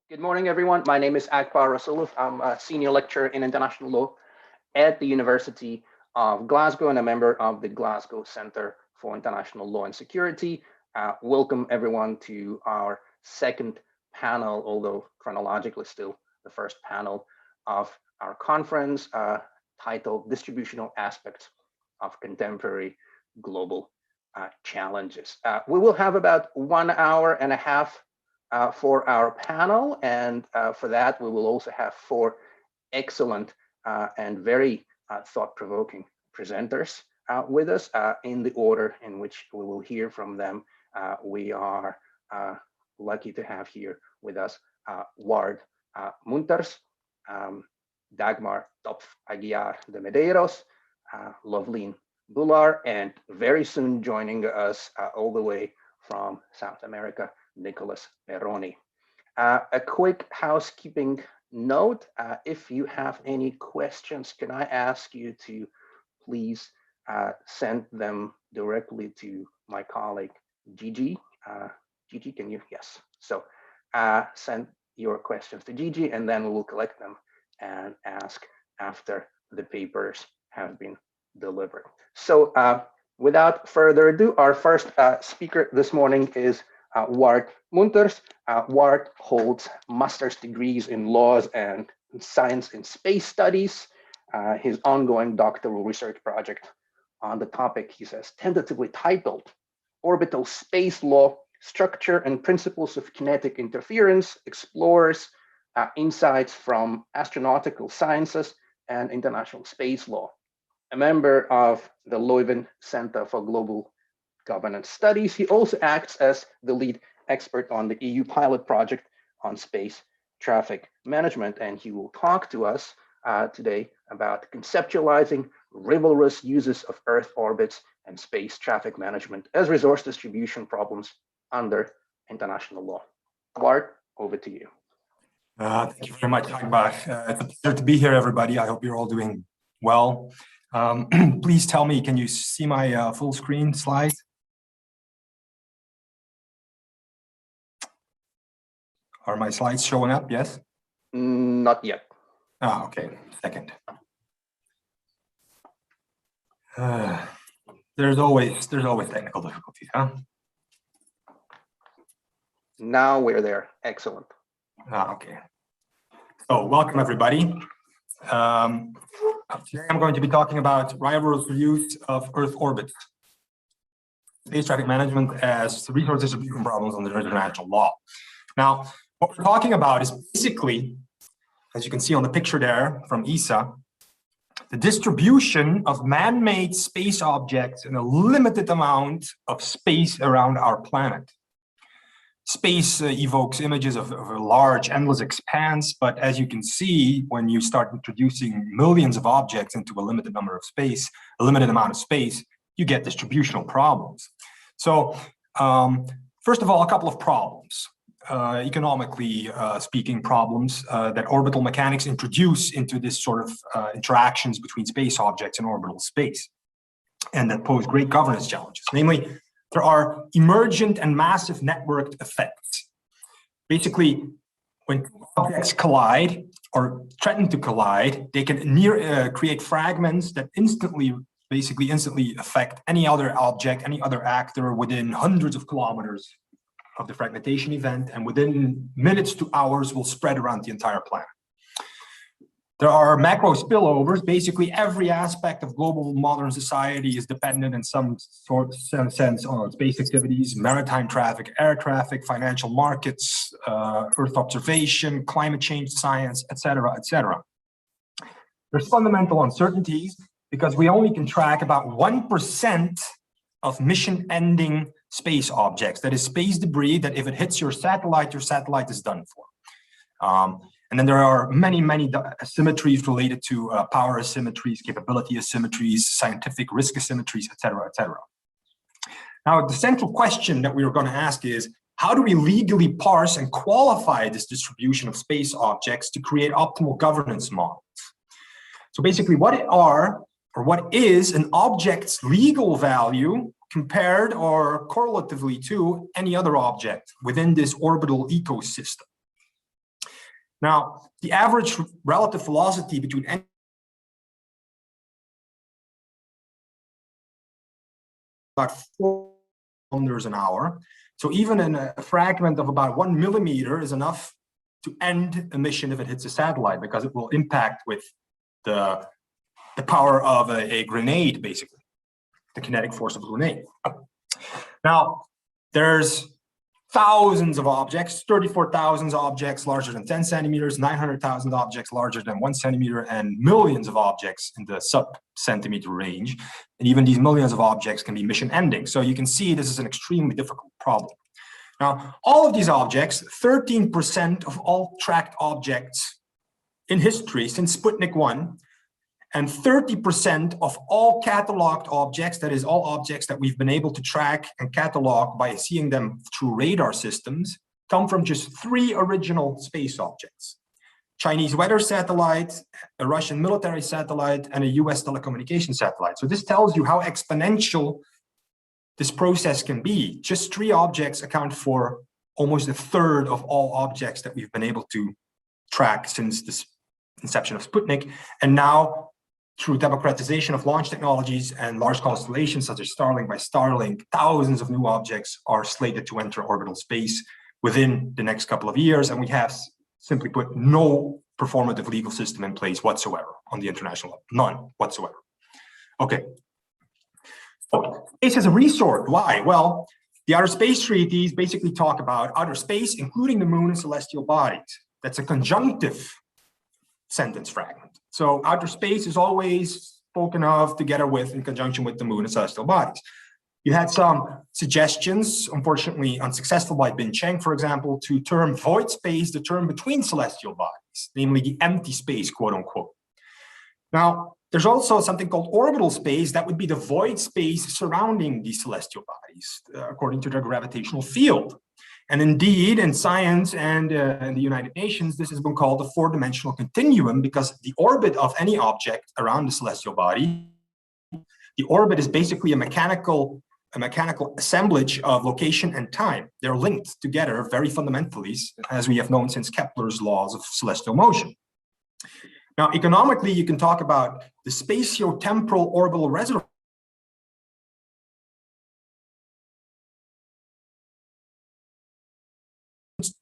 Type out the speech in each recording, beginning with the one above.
Good morning, everyone. My name is Akbar Rasulov. I'm a senior lecturer in international law at the University of Glasgow and a member of the Glasgow Centre for International Law and Security. Welcome, everyone, to our second panel, although chronologically still the first panel of our conference titled Distributional Aspects of Contemporary Global Challenges. We will have about 1 hour and a half for our panel, and for that we will also have 4 excellent and very thought-provoking presenters with us in the order in which we will hear from them. We are lucky to have here with us Ward Munters, Dagmar Topf Aguiar de Medeiros, Lovleen Bhullar, and very soon joining us all the way from South America, Nicholas Perrone. A quick housekeeping note, if you have any questions, can I ask you to please send them directly to my colleague, Gigi. Gigi, can you? Yes. So send your questions to Gigi, and then we will collect them and ask after the papers have been delivered. So without further ado, our first speaker this morning is Ward Munters. Ward holds master's degrees in laws and science in space studies. His ongoing doctoral research project on the topic, he says, tentatively titled Orbital Space Law, Structure and Principles of Kinetic Interference, explores insights from astronautical sciences and international space law. A member of the Leuven Center for Global Governance Studies, he also acts as the lead expert on the EU pilot project on space traffic management, and he will talk to us today about conceptualizing rivalrous uses of Earth orbits and space traffic management as resource distribution problems under international law. Ward, over to you. Thank you very much, Akbar. It's a pleasure to be here, everybody. I hope you're all doing well. Please tell me, can you see my full screen slide? Are my slides showing up? Yes? Not yet. Ah, okay. Second. There's always technical difficulties, huh? Now we're there. Excellent. Ah, okay. So welcome, everybody. Today I'm going to be talking about rivalrous use of Earth orbits, space traffic management as resource distribution problems under international law. Now, what we're talking about is basically, as you can see on the picture there from ESA, the distribution of man-made space objects in a limited amount of space around our planet. Space evokes images of a large, endless expanse, but as you can see, when you start introducing millions of objects into a limited number of space, a limited amount of space, you get distributional problems. So, first of all, a couple of problems. Economically speaking problems that orbital mechanics introduce into this sort of interactions between space objects and orbital space, and that pose great governance challenges. Namely, there are emergent and massive networked effects. Basically, when objects collide or threaten to collide, they can create fragments that instantly affect any other object, any other actor within hundreds of kilometers of the fragmentation event, and within minutes to hours will spread around the entire planet. There are macro spillovers. Basically, every aspect of global modern society is dependent in some sense on space activities, maritime traffic, air traffic, financial markets, Earth observation, climate change science, etc., etc. There's fundamental uncertainties because we only can track about 1% of mission-ending space objects. That is space debris that if it hits your satellite is done for. And then there are many asymmetries related to power asymmetries, capability asymmetries, scientific risk asymmetries, etc., etc. Now, the central question that we are going to ask is, how do we legally parse and qualify this distribution of space objects to create optimal governance models? So basically, what is an object's legal value compared or correlatively to any other object within this orbital ecosystem? Now, the average relative velocity between any about 4 kilometers an hour. So even in a fragment of about 1 millimeter is enough to end emission if it hits a satellite, because it will impact with the power of a grenade, basically, the kinetic force of a grenade. Now, there's thousands of objects, 34,000 objects larger than 10 centimeters, 900,000 objects larger than 1 centimeter, and millions of objects in the sub-centimeter range. And even these millions of objects can be mission ending. So you can see this is an extremely difficult problem. Now, all of these objects, 13% of all tracked objects in history since Sputnik 1, and 30% of all cataloged objects, that is all objects that we've been able to track and catalog by seeing them through radar systems, come from just 3 original space objects: Chinese weather satellite, a Russian military satellite, and a US telecommunication satellite. So this tells you how exponential this process can be. Just 3 objects account for almost 1/3 of all objects that we've been able to track since the inception of Sputnik. And now, through democratization of launch technologies and large constellations such as Starlink by Starlink, thousands of new objects are slated to enter orbital space within the next couple of years. And we have, simply put, no performative legal system in place whatsoever on the international level, none whatsoever. Okay. So, space as a resource, why? Well, the outer space treaties basically talk about outer space, including the moon and celestial bodies. That's a conjunctive sentence fragment. So outer space is always spoken of together with, in conjunction with, the moon and celestial bodies. You had some suggestions, unfortunately unsuccessful, by Bin Cheng, for example, to term void space the term between celestial bodies, namely the empty space, quote unquote. Now, there's also something called orbital space. That would be the void space surrounding these celestial bodies, according to their gravitational field. And indeed, in science and in the United Nations, this has been called the 4-dimensional continuum, because the orbit of any object around the celestial body, the orbit is basically a mechanical assemblage of location and time. They're linked together very fundamentally, as we have known since Kepler's laws of celestial motion. Now, economically, you can talk about the spatio-temporal orbital reservoir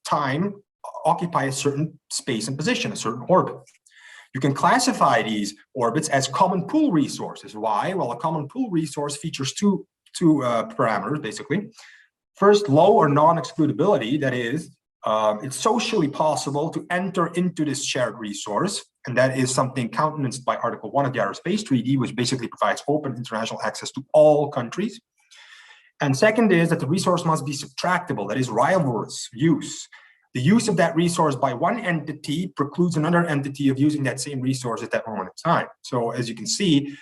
time occupy a certain space and position, a certain orbit. You can classify these orbits as common pool resources. Why? Well, a common pool resource features two parameters, basically. First, low or non-excludability, that is, it's socially possible to enter into this shared resource, and that is something countenanced by Article 1 of the Outer Space Treaty, which basically provides open international access to all countries. And second is that the resource must be subtractable, that is, rivalrous use. The use of that resource by one entity precludes another entity of using that same resource at that moment in time. So as you can see,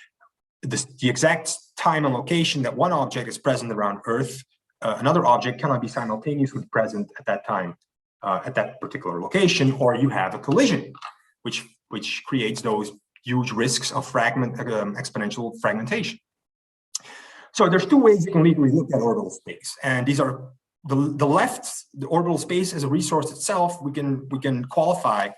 the exact time and location that one object is present around Earth, another object cannot be simultaneously present at that time, at that particular location, or you have a collision, which creates those huge risks of exponential fragmentation. So there's 2 ways you can legally look at orbital space, and these are the orbital space as a resource itself. We can qualify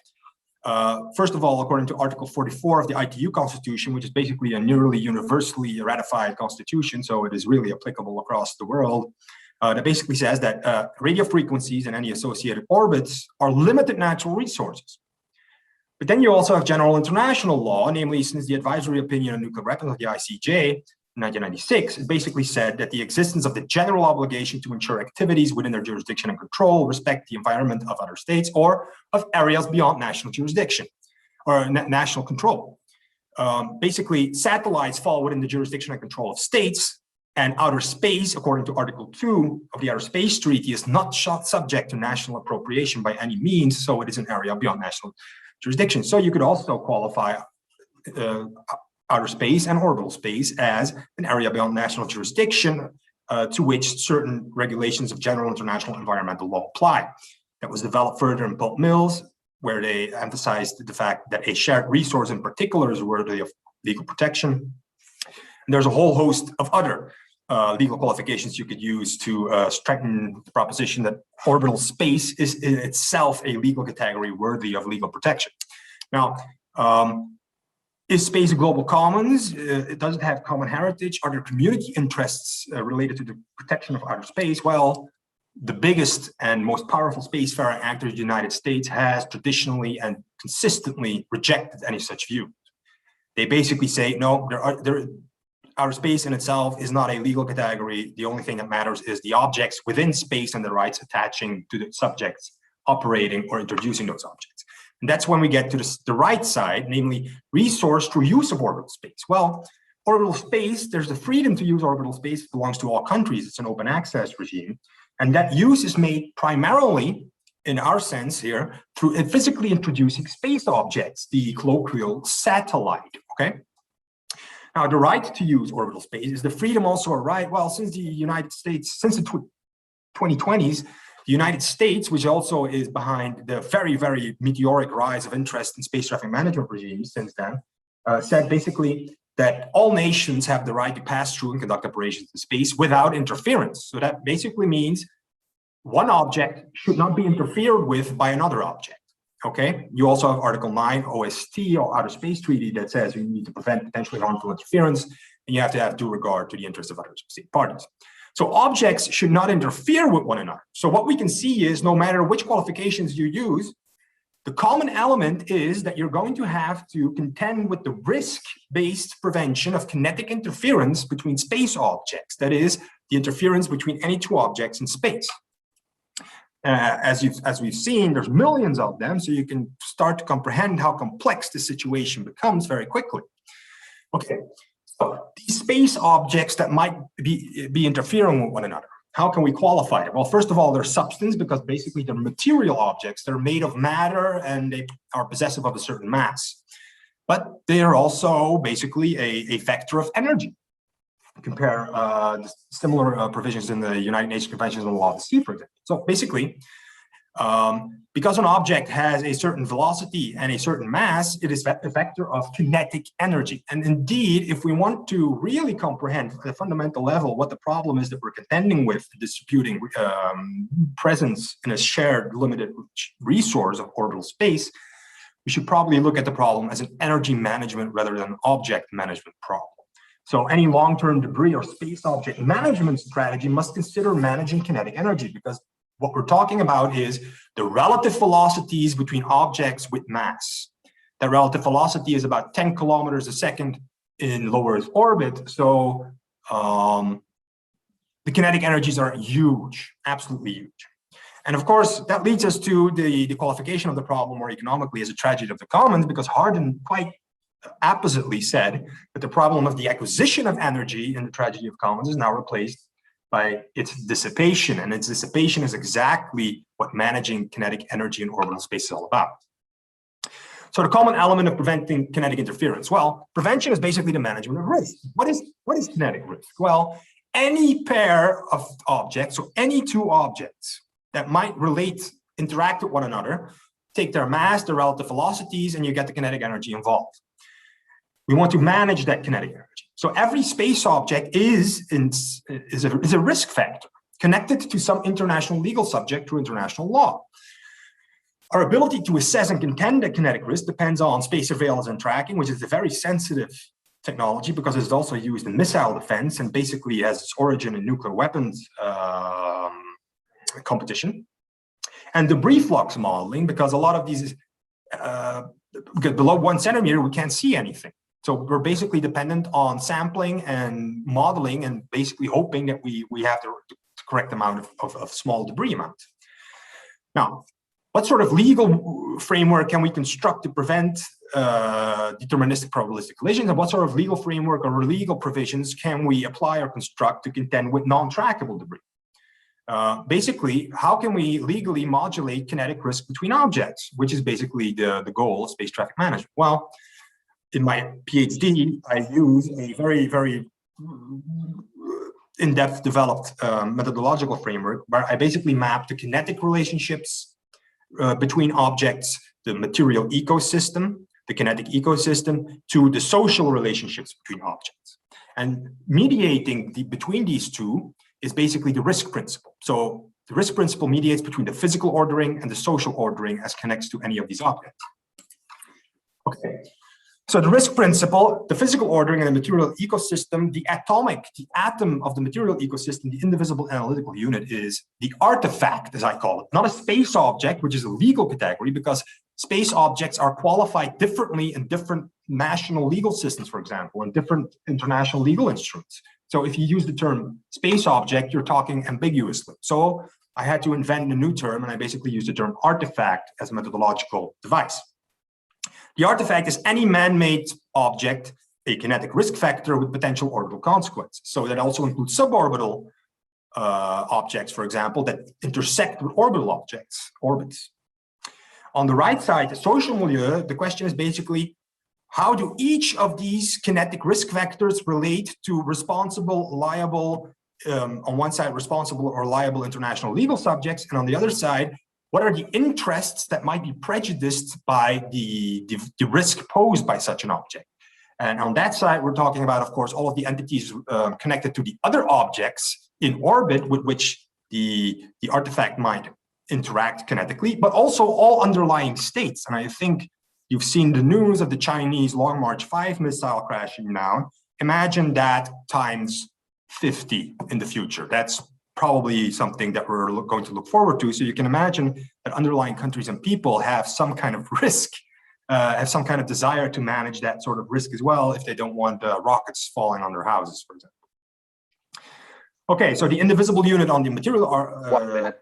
first of all according to Article 44 of the ITU Constitution, which is basically a nearly universally ratified constitution, so it is really applicable across the world. That basically says that radio frequencies and any associated orbits are limited natural resources. But then you also have general international law, namely since the advisory opinion on nuclear weapons of the ICJ in 1996, it basically said that the existence of the general obligation to ensure activities within their jurisdiction and control respect the environment of other states or of areas beyond national jurisdiction or national control. Basically, satellites fall within the jurisdiction and control of states, and outer space, according to Article 2 of the Outer Space Treaty, is not subject to national appropriation by any means, so it is an area beyond national jurisdiction. So you could also qualify outer space and orbital space as an area beyond national jurisdiction to which certain regulations of general international environmental law apply. That was developed further in Pulp Mills, where they emphasized the fact that a shared resource in particular is worthy of legal protection. And there's a whole host of other legal qualifications you could use to strengthen the proposition that orbital space is in itself a legal category worthy of legal protection. Now, is space a global commons? Does it have common heritage? Are there community interests related to the protection of outer space? Well, the biggest and most powerful spacefaring actor, the United States, has traditionally and consistently rejected any such view. They basically say, no, outer space in itself is not a legal category. The only thing that matters is the objects within space and the rights attaching to the subjects operating or introducing those objects. And that's when we get to the right side, namely resource through use of orbital space. Well, orbital space, there's the freedom to use orbital space. It belongs to all countries. It's an open access regime. And that use is made primarily, in our sense here, through physically introducing space objects, the colloquial satellite, okay? Now, the right to use orbital space, is the freedom also a right? Well, since the United States, since the 2020s, the United States, which also is behind the very, very meteoric rise of interest in space traffic management regimes since then, said basically that all nations have the right to pass through and conduct operations in space without interference. So that basically means one object should not be interfered with by another object. Okay, you also have Article 9 OST or Outer Space Treaty that says you need to prevent potentially harmful interference, and you have to have due regard to the interests of other state parties. So objects should not interfere with one another. So what we can see is no matter which qualifications you use, the common element is that you're going to have to contend with the risk-based prevention of kinetic interference between space objects. That is, the interference between any two objects in space. As we've seen, there's millions of them, so you can start to comprehend how complex the situation becomes very quickly. Okay, so these space objects that might be interfering with one another, how can we qualify them? Well, first of all, they're substance, because basically they're material objects. They're made of matter and they are possessive of a certain mass. But they are also basically a vector of energy. Compare similar provisions in the United Nations Conventions on the Law of the Sea, for example. So basically, because an object has a certain velocity and a certain mass, it is a vector of kinetic energy. And indeed, if we want to really comprehend at a fundamental level what the problem is that we're contending with, distributing presence in a shared limited resource of orbital space, we should probably look at the problem as an energy management rather than an object management problem. So any long-term debris or space object management strategy must consider managing kinetic energy, because what we're talking about is the relative velocities between objects with mass. That relative velocity is about 10 kilometers a second in low Earth orbit. So the kinetic energies are huge, absolutely huge. And of course, that leads us to the qualification of the problem more economically as a tragedy of the commons, because Harden quite appositely said that the problem of the acquisition of energy in the tragedy of commons is now replaced by its dissipation, and its dissipation is exactly what managing kinetic energy in orbital space is all about. So the common element of preventing kinetic interference, well, prevention is basically the management of risk. What is kinetic risk? Well, any pair of objects, or any two objects that might interact with one another, take their mass, their relative velocities, and you get the kinetic energy involved. We want to manage that kinetic energy. So every space object is a risk factor connected to some international legal subject through international law. Our ability to assess and contend that kinetic risk depends on space surveillance and tracking, which is a very sensitive technology because it's also used in missile defense and basically has its origin in nuclear weapons competition. And debris flux modeling, because a lot of these, because below 1 centimeter, we can't see anything. So we're basically dependent on sampling and modeling and basically hoping that we have the correct amount of small debris amount. Now, what sort of legal framework can we construct to prevent deterministic probabilistic collisions? And what sort of legal framework or legal provisions can we apply or construct to contend with non-trackable debris? Basically, how can we legally modulate kinetic risk between objects, which is basically the goal of space traffic management? Well, in my PhD, I use a very, very in-depth developed methodological framework where I basically map the kinetic relationships between objects, the material ecosystem, the kinetic ecosystem, to the social relationships between objects. And mediating between these two is basically the risk principle. So the risk principle mediates between the physical ordering and the social ordering as connects to any of these objects. Okay. So the risk principle, the physical ordering in the material ecosystem, the atom of the material ecosystem, the indivisible analytical unit is the artifact, as I call it, not a space object, which is a legal category, because space objects are qualified differently in different national legal systems, for example, and different international legal instruments. So if you use the term space object, you're talking ambiguously. So I had to invent a new term, and I basically used the term artifact as a methodological device. The artifact is any man-made object, a kinetic risk factor with potential orbital consequences. So that also includes suborbital objects, for example, that intersect with orbital objects, orbits. On the right side, the social milieu, the question is basically, how do each of these kinetic risk factors relate to responsible, liable, on one side, responsible or liable international legal subjects, and on the other side, what are the interests that might be prejudiced by the risk posed by such an object? And on that side, we're talking about, of course, all of the entities connected to the other objects in orbit with which the artifact might interact kinetically, but also all underlying states. And I think you've seen the news of the Chinese Long March 5 missile crashing now. Imagine that times 50 in the future. That's probably something that we're going to look forward to. So you can imagine that underlying countries and people have some kind of risk, have some kind of desire to manage that sort of risk as well if they don't want rockets falling on their houses, for example. Okay, so the indivisible unit on the material are... 1 minute.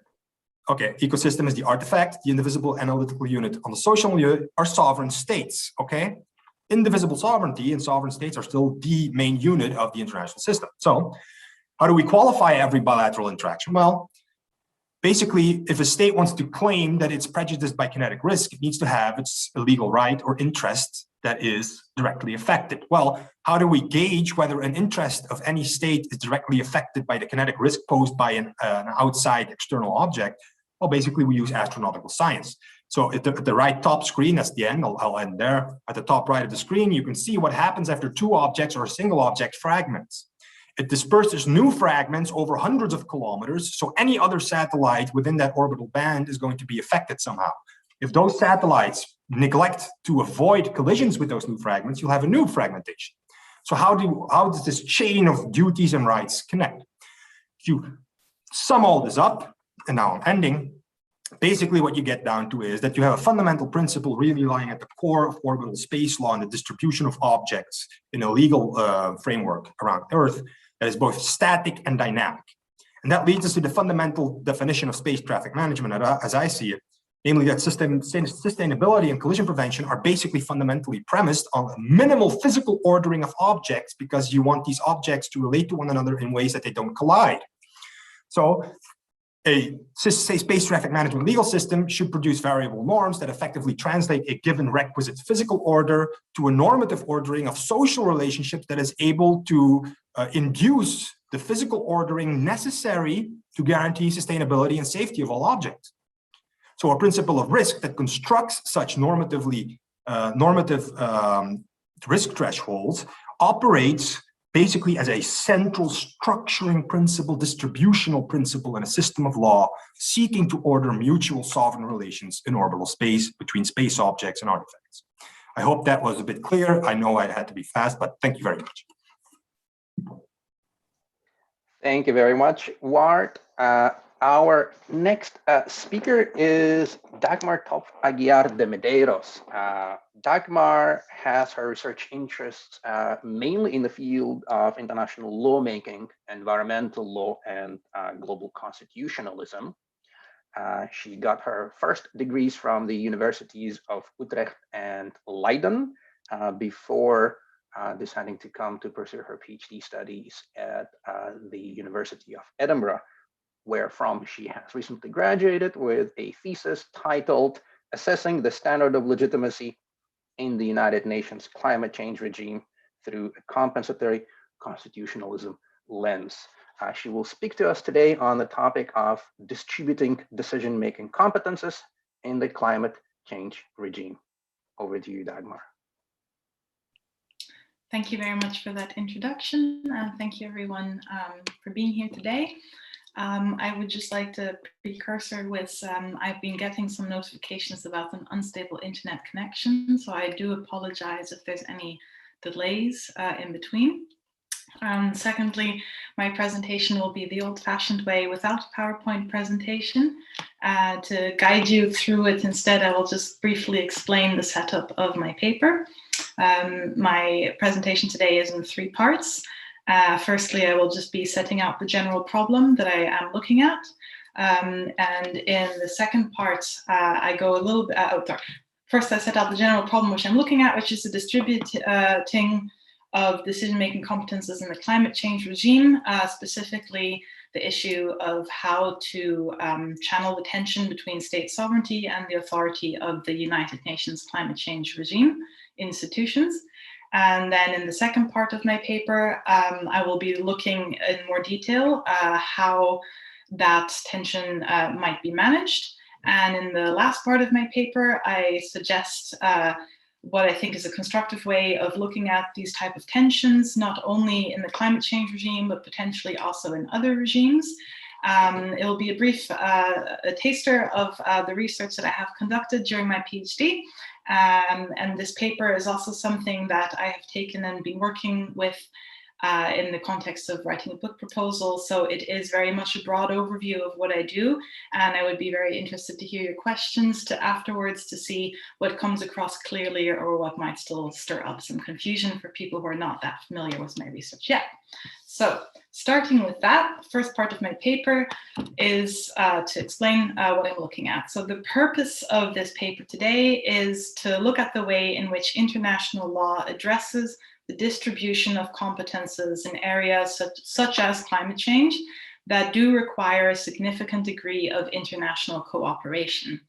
Okay, ecosystem is the artifact. The indivisible analytical unit on the social milieu are sovereign states, okay? Indivisible sovereignty and sovereign states are still the main unit of the international system. So, how do we qualify every bilateral interaction? Well, basically, if a state wants to claim that it's prejudiced by kinetic risk, it needs to have its legal right or interest that is directly affected. Well, how do we gauge whether an interest of any state is directly affected by the kinetic risk posed by an outside external object? Well, basically, we use astronautical science. So at the right top screen, that's the end, I'll end there. At the top right of the screen, you can see what happens after two objects or a single object fragments. It disperses new fragments over hundreds of kilometers, so any other satellite within that orbital band is going to be affected somehow. If those satellites neglect to avoid collisions with those new fragments, you'll have a new fragmentation. So how does this chain of duties and rights connect? If you sum all this up, and now I'm ending, basically what you get down to is that you have a fundamental principle really lying at the core of orbital space law and the distribution of objects in a legal framework around Earth that is both static and dynamic. And that leads us to the fundamental definition of space traffic management as I see it, namely that sustainability and collision prevention are basically fundamentally premised on a minimal physical ordering of objects because you want these objects to relate to one another in ways that they don't collide. So a space traffic management legal system should produce variable norms that effectively translate a given requisite physical order to a normative ordering of social relationships that is able to induce the physical ordering necessary to guarantee sustainability and safety of all objects. So a principle of risk that constructs such normative risk thresholds operates basically as a central structuring principle, distributional principle in a system of law seeking to order mutual sovereign relations in orbital space between space objects and artifacts. I hope that was a bit clear. I know I had to be fast, but thank you very much. Thank you very much, Wart. Our next speaker is Dagmar Topf Aguiar de Medeiros. Dagmar has her research interests mainly in the field of international lawmaking, environmental law, and global constitutionalism. She got her first degrees from the universities of Utrecht and Leiden before deciding to come to pursue her PhD studies at the University of Edinburgh, where from she has recently graduated with a thesis titled Assessing the Standard of Legitimacy in the United Nations Climate Change Regime Through a Compensatory Constitutionalism Lens. She will speak to us today on the topic of distributing decision-making competences in the climate change regime. Over to you, Dagmar. Thank you very much for that introduction, and thank you everyone for being here today. I would just like to precursor with, I've been getting some notifications about an unstable internet connection, so I do apologize if there's any delays in between. Secondly, my presentation will be the old-fashioned way without a PowerPoint presentation. To guide you through it instead, I will just briefly explain the setup of my paper. My presentation today is in 3 parts. Firstly, I will just be setting out the general problem that I am looking at. And in the second part, I go a little bit, first I set out the general problem which I'm looking at, which is the distributing of decision-making competences in the climate change regime, specifically the issue of how to channel the tension between state sovereignty and the authority of the United Nations climate change regime institutions. And then in the second part of my paper, I will be looking in more detail how that tension might be managed. And in the last part of my paper, I suggest what I think is a constructive way of looking at these type of tensions, not only in the climate change regime, but potentially also in other regimes. It will be a brief a taster of the research that I have conducted during my PhD. And this paper is also something that I have taken and been working with in the context of writing a book proposal. So it is very much a broad overview of what I do. And I would be very interested to hear your questions afterwards to see what comes across clearly or what might still stir up some confusion for people who are not that familiar with my research yet. So starting with that, first part of my paper is to explain what I'm looking at. So the purpose of this paper today is to look at the way in which international law addresses the distribution of competences in areas such as climate change that do require a significant degree of international cooperation.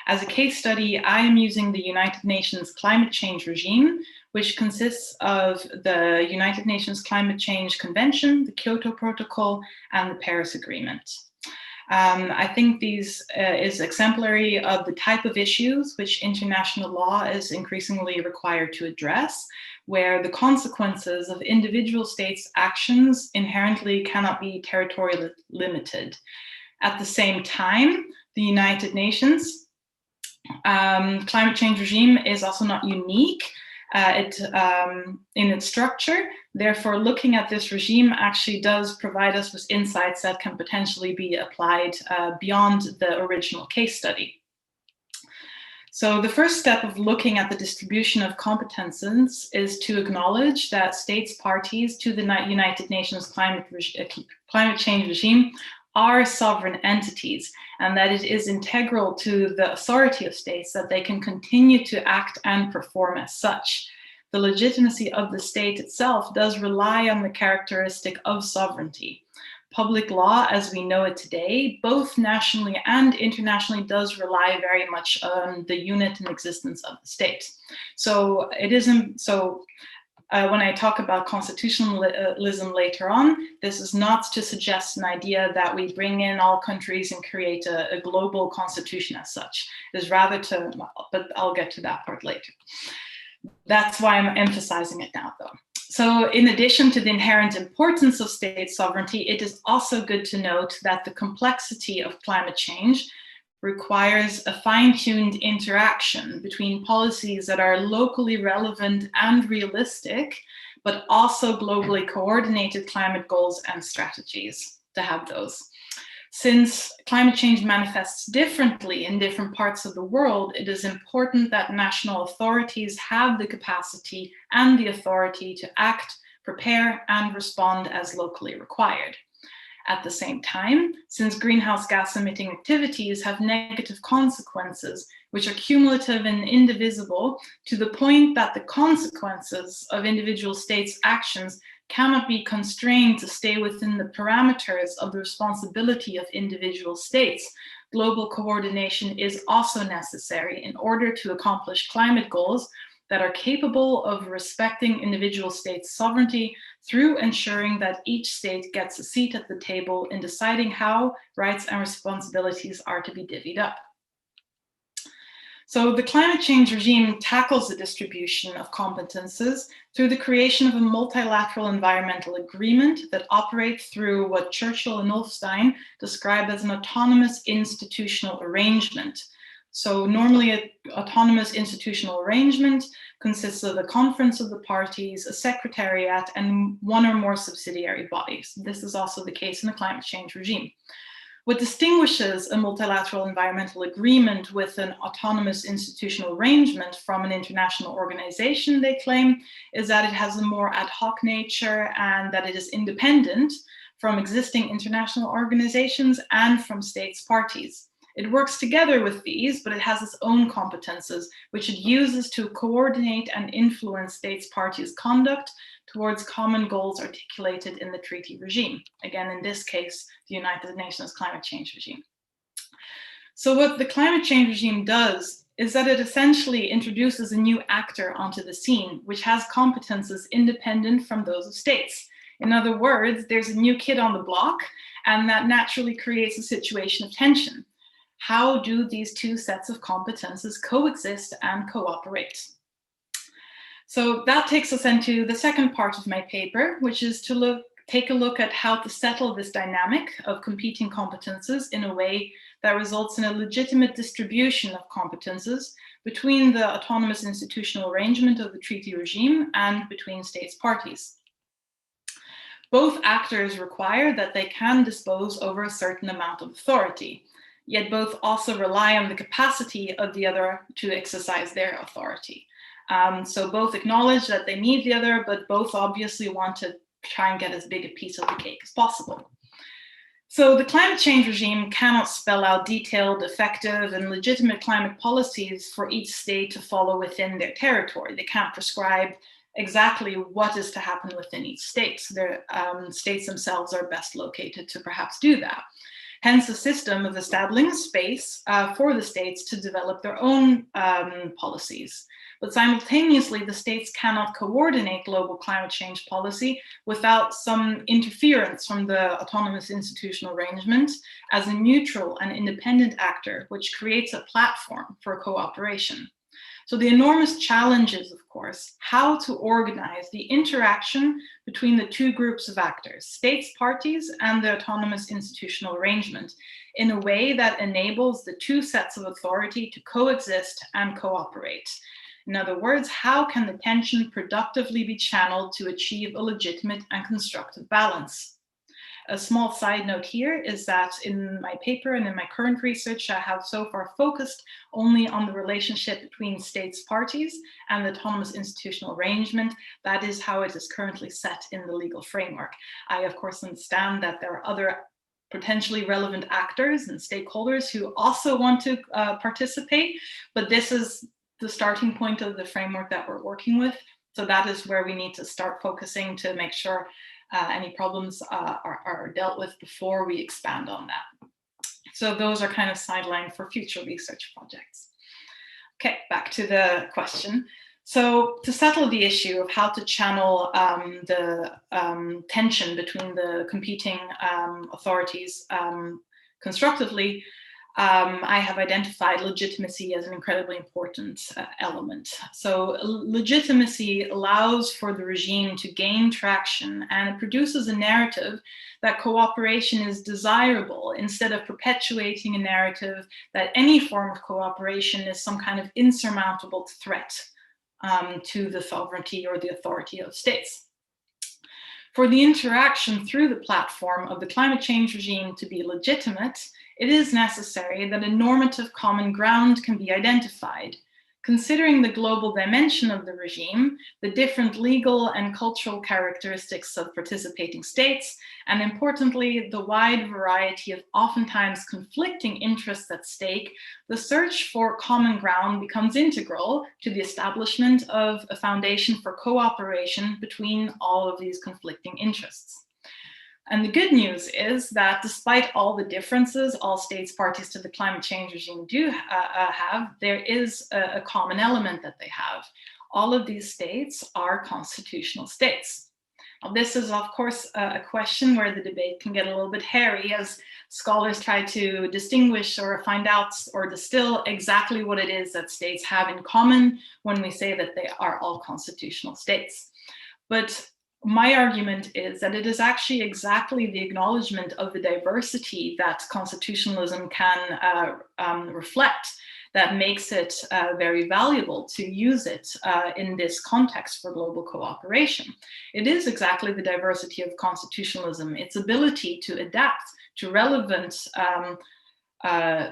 As a case study, I am using the United Nations climate change regime, which consists of the United Nations Climate Change Convention, the Kyoto Protocol, and the Paris Agreement. I think these is exemplary of the type of issues which international law is increasingly required to address, where the consequences of individual states' actions inherently cannot be territorially limited. At the same time, the United Nations climate change regime is also not unique in its structure. Therefore, looking at this regime actually does provide us with insights that can potentially be applied beyond the original case study. So the first step of looking at the distribution of competences is to acknowledge that states parties to the United Nations climate change regime are sovereign entities, and that it is integral to the authority of states that they can continue to act and perform as such. The legitimacy of the state itself does rely on the characteristic of sovereignty. Public law, as we know it today, both nationally and internationally, does rely very much on the unit and existence of the state. So it isn't so. When I talk about constitutionalism later on, this is not to suggest an idea that we bring in all countries and create a global constitution as such. It is rather to, but I'll get to that part later. That's why I'm emphasizing it now, though. So in addition to the inherent importance of state sovereignty, it is also good to note that the complexity of climate change requires a fine-tuned interaction between policies that are locally relevant and realistic, but also globally coordinated climate goals and strategies to have those. Since climate change manifests differently in different parts of the world, it is important that national authorities have the capacity and the authority to act, prepare, and respond as locally required. At the same time, since greenhouse gas emitting activities have negative consequences, which are cumulative and indivisible, to the point that the consequences of individual states' actions cannot be constrained to stay within the parameters of the responsibility of individual states, global coordination is also necessary in order to accomplish climate goals that are capable of respecting individual states' sovereignty through ensuring that each state gets a seat at the table in deciding how rights and responsibilities are to be divvied up. So the climate change regime tackles the distribution of competences through the creation of a multilateral environmental agreement that operates through what Churchill and Ulfstein describe as an autonomous institutional arrangement. So normally an autonomous institutional arrangement consists of a conference of the parties, a secretariat, and one or more subsidiary bodies. This is also the case in the climate change regime. What distinguishes a multilateral environmental agreement with an autonomous institutional arrangement from an international organization, they claim, is that it has a more ad hoc nature and that it is independent from existing international organizations and from states parties. It works together with these, but it has its own competences, which it uses to coordinate and influence states parties' conduct towards common goals articulated in the treaty regime. Again, in this case, the United Nations climate change regime. So what the climate change regime does is that it essentially introduces a new actor onto the scene, which has competences independent from those of states. In other words, there's a new kid on the block, and that naturally creates a situation of tension. How do these two sets of competences coexist and cooperate? So that takes us into the second part of my paper, which is to take a look at how to settle this dynamic of competing competences in a way that results in a legitimate distribution of competences between the autonomous institutional arrangement of the treaty regime and between states parties. Both actors require that they can dispose over a certain amount of authority, yet both also rely on the capacity of the other to exercise their authority. So both acknowledge that they need the other, but both obviously want to try and get as big a piece of the cake as possible. So the climate change regime cannot spell out detailed, effective, and legitimate climate policies for each state to follow within their territory. They can't prescribe exactly what is to happen within each state. So their states themselves are best located to perhaps do that. Hence, a system of establishing a space for the states to develop their own policies. But simultaneously, the states cannot coordinate global climate change policy without some interference from the autonomous institutional arrangement as a neutral and independent actor, which creates a platform for cooperation. So the enormous challenge is, of course, how to organize the interaction between the two groups of actors, states parties and the autonomous institutional arrangement, in a way that enables the two sets of authority to coexist and cooperate. In other words, how can the tension productively be channeled to achieve a legitimate and constructive balance? A small side note here is that in my paper and in my current research, I have so far focused only on the relationship between states parties and the autonomous institutional arrangement. That is how it is currently set in the legal framework. I, of course, understand that there are other potentially relevant actors and stakeholders who also want to participate, but this is the starting point of the framework that we're working with. So that is where we need to start focusing to make sure any problems are dealt with before we expand on that. So those are kind of sidelined for future research projects. Okay, back to the question. So to settle the issue of how to channel the tension between the competing authorities constructively, I have identified legitimacy as an incredibly important element. So legitimacy allows for the regime to gain traction, and it produces a narrative that cooperation is desirable instead of perpetuating a narrative that any form of cooperation is some kind of insurmountable threat to the sovereignty or the authority of states. For the interaction through the platform of the climate change regime to be legitimate, it is necessary that a normative common ground can be identified. Considering the global dimension of the regime, the different legal and cultural characteristics of participating states, and importantly, the wide variety of oftentimes conflicting interests at stake, the search for common ground becomes integral to the establishment of a foundation for cooperation between all of these conflicting interests. And the good news is that despite all the differences all states parties to the climate change regime do have, there is a common element that they have. All of these states are constitutional states. This is, of course, a question where the debate can get a little bit hairy as scholars try to distinguish or find out or distill exactly what it is that states have in common when we say that they are all constitutional states. But my argument is that it is actually exactly the acknowledgement of the diversity that constitutionalism can reflect that makes it very valuable to use it in this context for global cooperation. It is exactly the diversity of constitutionalism, its ability to adapt to relevant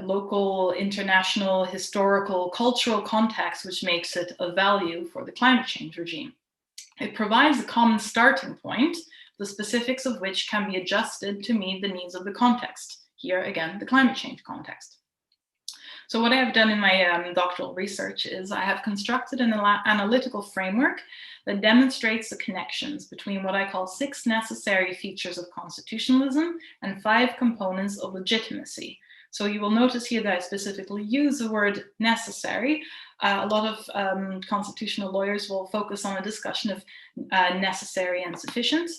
local, international, historical, cultural context, which makes it of value for the climate change regime. It provides a common starting point, the specifics of which can be adjusted to meet the needs of the context. Here again, the climate change context. So what I have done in my doctoral research is I have constructed an analytical framework that demonstrates the connections between what I call 6 necessary features of constitutionalism and 5 components of legitimacy. So you will notice here that I specifically use the word necessary. A lot of constitutional lawyers will focus on a discussion of necessary and sufficient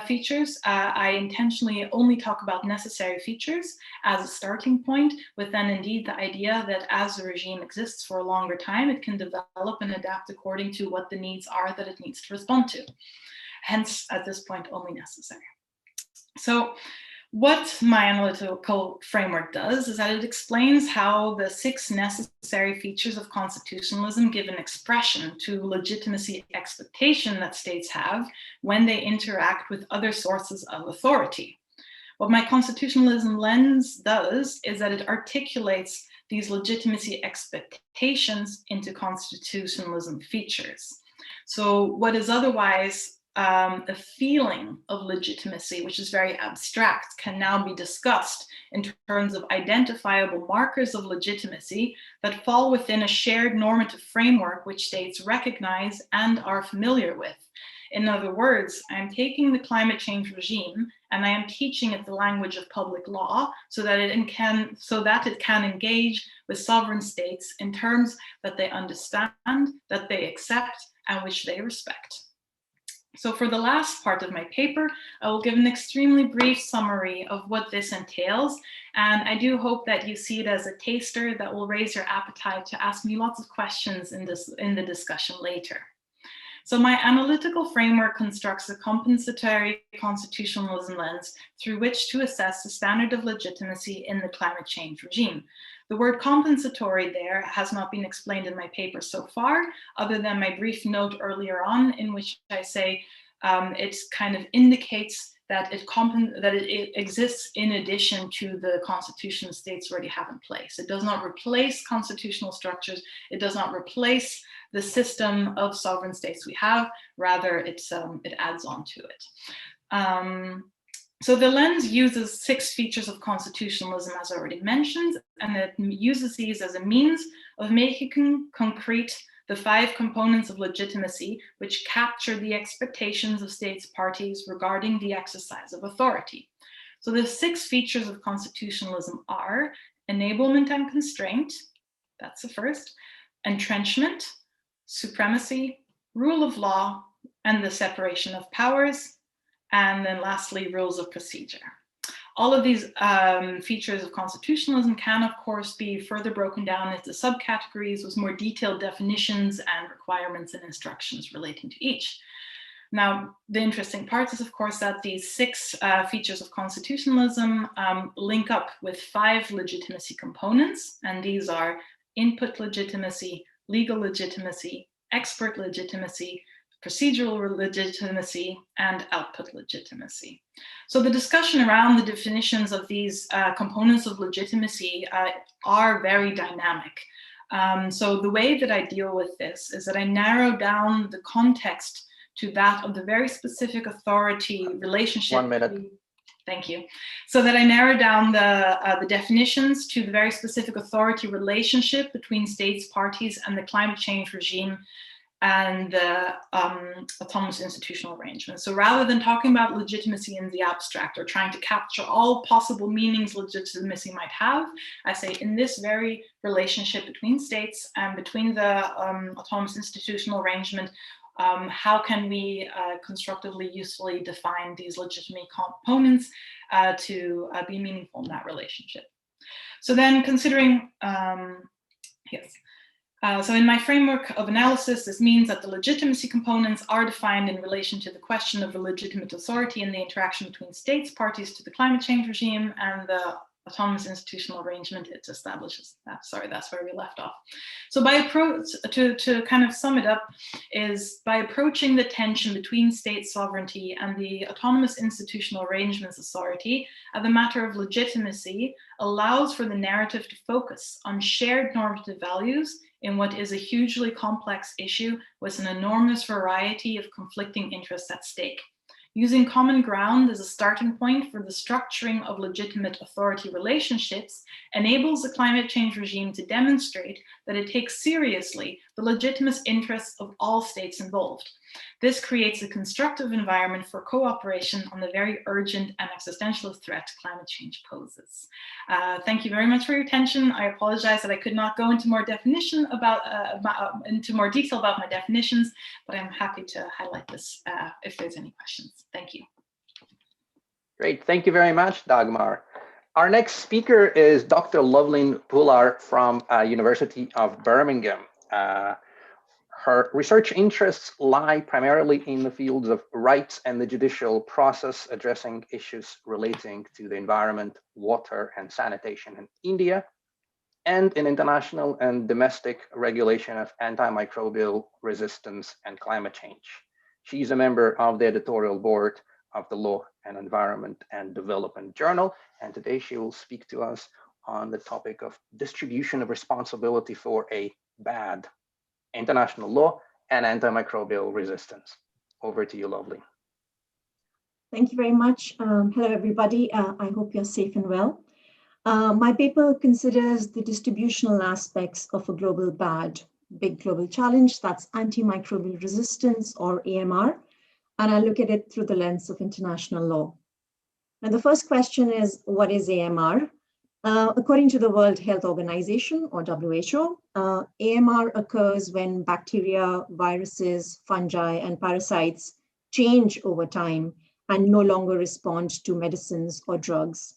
features. I intentionally only talk about necessary features as a starting point, with then indeed the idea that as the regime exists for a longer time, it can develop and adapt according to what the needs are that it needs to respond to. Hence, at this point, only necessary. So what my analytical framework does is that it explains how the 6 necessary features of constitutionalism give an expression to legitimacy expectation that states have when they interact with other sources of authority. What my constitutionalism lens does is that it articulates these legitimacy expectations into constitutionalism features. So what is otherwise a feeling of legitimacy, which is very abstract, can now be discussed in terms of identifiable markers of legitimacy that fall within a shared normative framework which states recognize and are familiar with. In other words, I'm taking the climate change regime and I am teaching it the language of public law so that it can engage with sovereign states in terms that they understand, that they accept, and which they respect. So for the last part of my paper, I will give an extremely brief summary of what this entails. And I do hope that you see it as a taster that will raise your appetite to ask me lots of questions in the discussion later. So my analytical framework constructs a compensatory constitutionalism lens through which to assess the standard of legitimacy in the climate change regime. The word compensatory there has not been explained in my paper so far, other than my brief note earlier on in which I say it kind of indicates that it exists in addition to the constitution states already have in place. It does not replace constitutional structures. It does not replace the system of sovereign states we have. Rather, it adds on to it. So the lens uses 6 features of constitutionalism, as already mentioned, and it uses these as a means of making concrete the 5 components of legitimacy, which capture the expectations of states parties regarding the exercise of authority. So the 6 features of constitutionalism are enablement and constraint, that's the first, entrenchment, supremacy, rule of law, and the separation of powers, and then lastly, rules of procedure. All of these features of constitutionalism can, of course, be further broken down into subcategories with more detailed definitions and requirements and instructions relating to each. Now, the interesting part is, of course, that these 6 features of constitutionalism link up with 5 legitimacy components, and these are input legitimacy, legal legitimacy, expert legitimacy, procedural legitimacy, and output legitimacy. So the discussion around the definitions of these components of legitimacy are very dynamic. So the way that I deal with this is that I narrow down the context to that of the very specific authority relationship. 1 minute. Thank you. So that I narrow down the definitions to the very specific authority relationship between states, parties, and the climate change regime and the autonomous institutional arrangements. So rather than talking about legitimacy in the abstract or trying to capture all possible meanings legitimacy might have, I say in this very relationship between states and between the autonomous institutional arrangement, how can we constructively, usefully define these legitimate components to be meaningful in that relationship? So then considering, so in my framework of analysis, this means that the legitimacy components are defined in relation to the question of the legitimate authority and the interaction between states, parties to the climate change regime, and the autonomous institutional arrangement it establishes. Sorry, that's where we left off. So by approach, to kind of sum it up, is by approaching the tension between state sovereignty and the autonomous institutional arrangements authority, the matter of legitimacy allows for the narrative to focus on shared normative values in what is a hugely complex issue with an enormous variety of conflicting interests at stake. Using common ground as a starting point for the structuring of legitimate authority relationships enables the climate change regime to demonstrate that it takes seriously the legitimate interests of all states involved. This creates a constructive environment for cooperation on the very urgent and existential threat climate change poses. Thank you very much for your attention. I apologize that I could not go into more definition into more detail about my definitions, but I'm happy to highlight this if there's any questions. Thank you. Great, thank you very much, Dagmar. Our next speaker is Dr. Lovleen Bhullar from University of Birmingham. Her research interests lie primarily in the fields of rights and the judicial process, addressing issues relating to the environment, water, and sanitation in India, and in international and domestic regulation of antimicrobial resistance and climate change. She's a member of the editorial board of the Law and Environment and Development Journal, and today she will speak to us on the topic of distribution of responsibility for a bad international law and antimicrobial resistance. Over to you, Lovleen. Thank you very much. Hello, everybody. I hope you're safe and well. My paper considers the distributional aspects of a global bad, big global challenge, that's antimicrobial resistance, or AMR, and I look at it through the lens of international law. Now, the first question is, what is AMR? According to the World Health Organization, or WHO, AMR occurs when bacteria, viruses, fungi, and parasites change over time and no longer respond to medicines or drugs.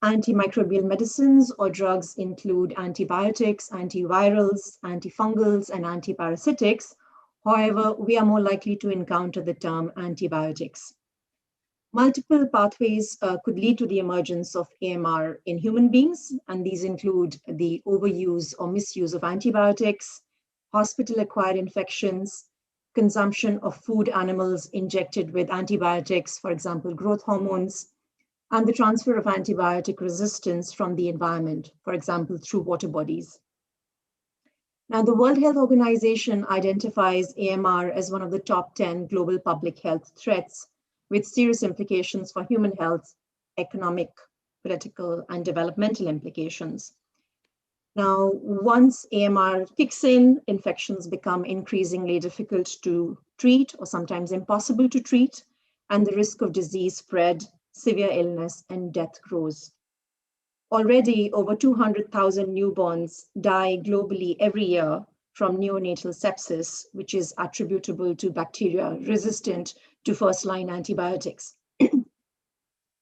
Antimicrobial medicines or drugs include antibiotics, antivirals, antifungals, and antiparasitics. However, we are more likely to encounter the term antibiotics. Multiple pathways could lead to the emergence of AMR in human beings, and these include the overuse or misuse of antibiotics, hospital-acquired infections, consumption of food animals injected with antibiotics, for example, growth hormones, and the transfer of antibiotic resistance from the environment, for example, through water bodies. Now, the World Health Organization identifies AMR as one of the top 10 global public health threats, with serious implications for human health, economic, political, and developmental implications. Now, once AMR kicks in, infections become increasingly difficult to treat or sometimes impossible to treat, and the risk of disease spread, severe illness, and death grows. Already, over 200,000 newborns die globally every year from neonatal sepsis, which is attributable to bacteria resistant to first-line antibiotics.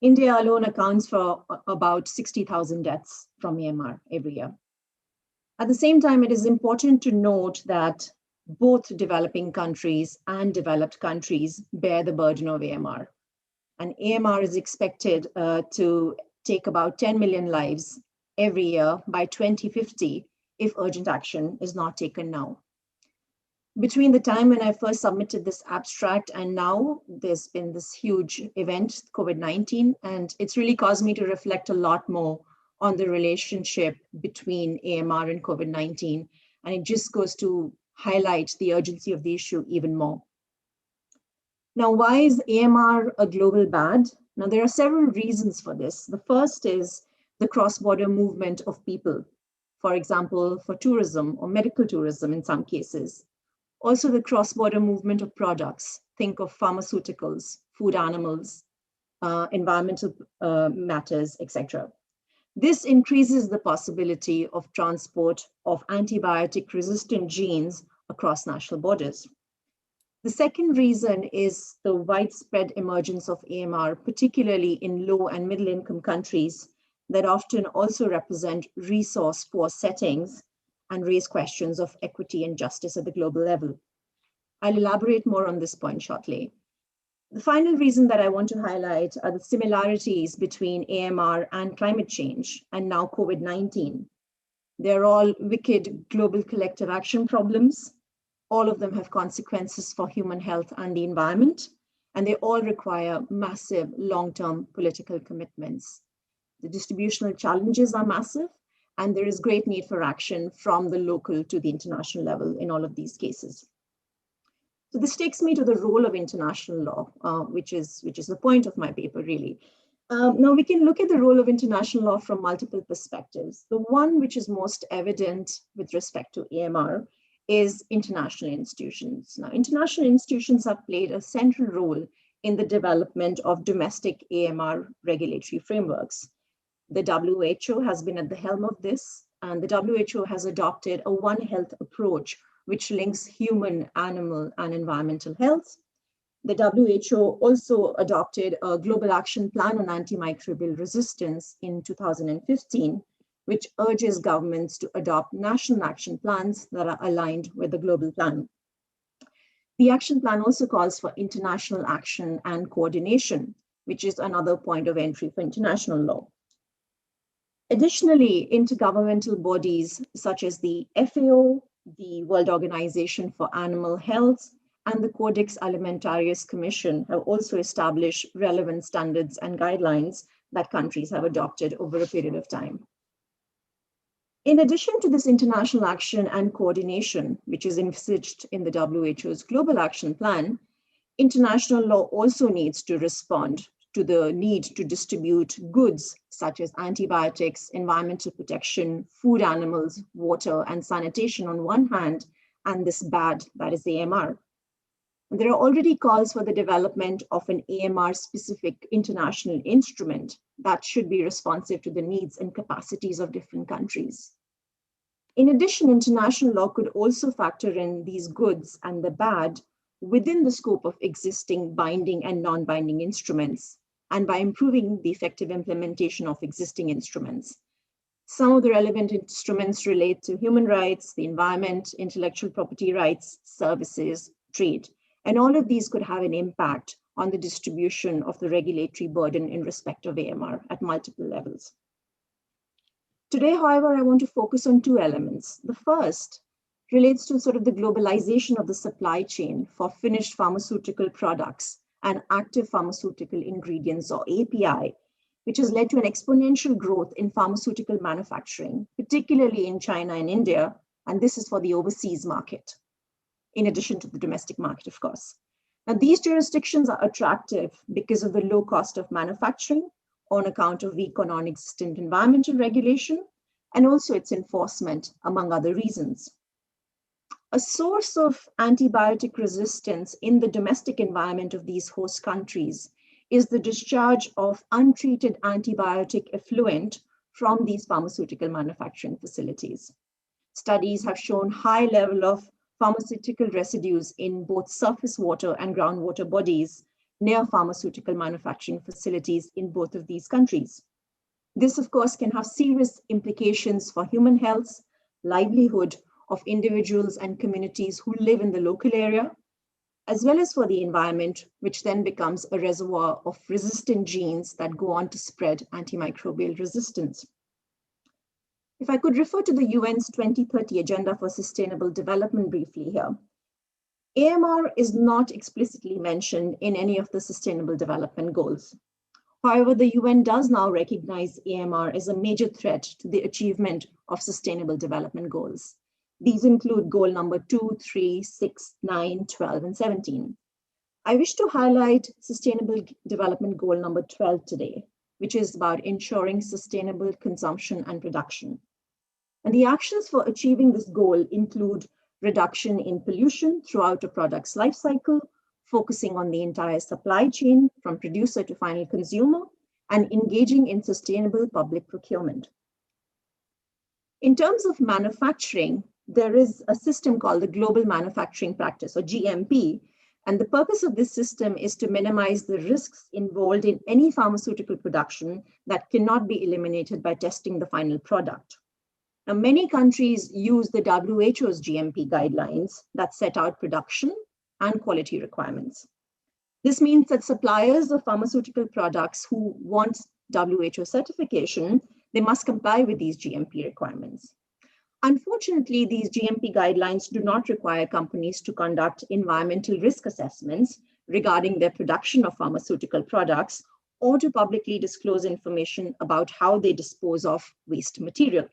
India alone accounts for about 60,000 deaths from AMR every year. At the same time, it is important to note that both developing countries and developed countries bear the burden of AMR. And AMR is expected to take about 10 million lives every year by 2050 if urgent action is not taken now. Between the time when I first submitted this abstract and now, there's been this huge event, COVID-19, and it's really caused me to reflect a lot more on the relationship between AMR and COVID-19. And it just goes to highlight the urgency of the issue even more. Now, why is AMR a global bad? Now, there are several reasons for this. The first is the cross-border movement of people, for example, for tourism or medical tourism in some cases. Also, the cross-border movement of products. Think of pharmaceuticals, food animals, environmental matters, etc. This increases the possibility of transport of antibiotic-resistant genes across national borders. The second reason is the widespread emergence of AMR, particularly in low and middle income countries that often also represent resource poor settings and raise questions of equity and justice at the global level. I'll elaborate more on this point shortly. The final reason that I want to highlight are the similarities between AMR and climate change and now COVID-19. They're all wicked global collective action problems. All of them have consequences for human health and the environment, and they all require massive long-term political commitments. The distributional challenges are massive, and there is great need for action from the local to the international level in all of these cases. So this takes me to the role of international law, which is the point of my paper, really. Now we can look at the role of international law from multiple perspectives. The one which is most evident with respect to AMR is international institutions. Now, international institutions have played a central role in the development of domestic AMR regulatory frameworks. The WHO has been at the helm of this, and the WHO has adopted a One Health approach, which links human, animal, and environmental health. The WHO also adopted a global action plan on antimicrobial resistance in 2015, which urges governments to adopt national action plans that are aligned with the global plan. The action plan also calls for international action and coordination, which is another point of entry for international law. Additionally, intergovernmental bodies such as the FAO, the World Organization for Animal Health, and the Codex Alimentarius Commission have also established relevant standards and guidelines that countries have adopted over a period of time. In addition to this international action and coordination, which is envisaged in the WHO's Global Action Plan, international law also needs to respond to the need to distribute goods such as antibiotics, environmental protection, food, animals, water, and sanitation on one hand, and this bad, that is AMR. There are already calls for the development of an AMR-specific international instrument that should be responsive to the needs and capacities of different countries. In addition, international law could also factor in these goods and the bad within the scope of existing binding and non-binding instruments, and by improving the effective implementation of existing instruments. Some of the relevant instruments relate to human rights, the environment, intellectual property rights, services, trade. And all of these could have an impact on the distribution of the regulatory burden in respect of AMR at multiple levels. Today, however, I want to focus on two elements. The first relates to sort of the globalization of the supply chain for finished pharmaceutical products and active pharmaceutical ingredients, or API, which has led to an exponential growth in pharmaceutical manufacturing, particularly in China and India, and this is for the overseas market, in addition to the domestic market, of course. Now, these jurisdictions are attractive because of the low cost of manufacturing on account of weak or non-existent environmental regulation, and also its enforcement, among other reasons. A source of antibiotic resistance in the domestic environment of these host countries is the discharge of untreated antibiotic effluent from these pharmaceutical manufacturing facilities. Studies have shown high level of pharmaceutical residues in both surface water and groundwater bodies near pharmaceutical manufacturing facilities in both of these countries. This, of course, can have serious implications for human health, livelihood of individuals and communities who live in the local area, as well as for the environment, which then becomes a reservoir of resistant genes that go on to spread antimicrobial resistance. If I could refer to the UN's 2030 Agenda for Sustainable Development briefly here, AMR is not explicitly mentioned in any of the Sustainable Development Goals. However, the UN does now recognize AMR as a major threat to the achievement of Sustainable Development Goals. These include goal number 2, 3, 6, 9, 12, and 17. I wish to highlight Sustainable Development Goal number 12 today, which is about ensuring sustainable consumption and production. And the actions for achieving this goal include reduction in pollution throughout a product's life cycle, focusing on the entire supply chain from producer to final consumer, and engaging in sustainable public procurement. In terms of manufacturing, there is a system called the Global Manufacturing Practice, or GMP, And the purpose of this system is to minimize the risks involved in any pharmaceutical production that cannot be eliminated by testing the final product. Now, many countries use the WHO's GMP guidelines that set out production and quality requirements. This means that suppliers of pharmaceutical products who want WHO certification, they must comply with these GMP requirements. Unfortunately, these GMP guidelines do not require companies to conduct environmental risk assessments regarding their production of pharmaceutical products or to publicly disclose information about how they dispose of waste material.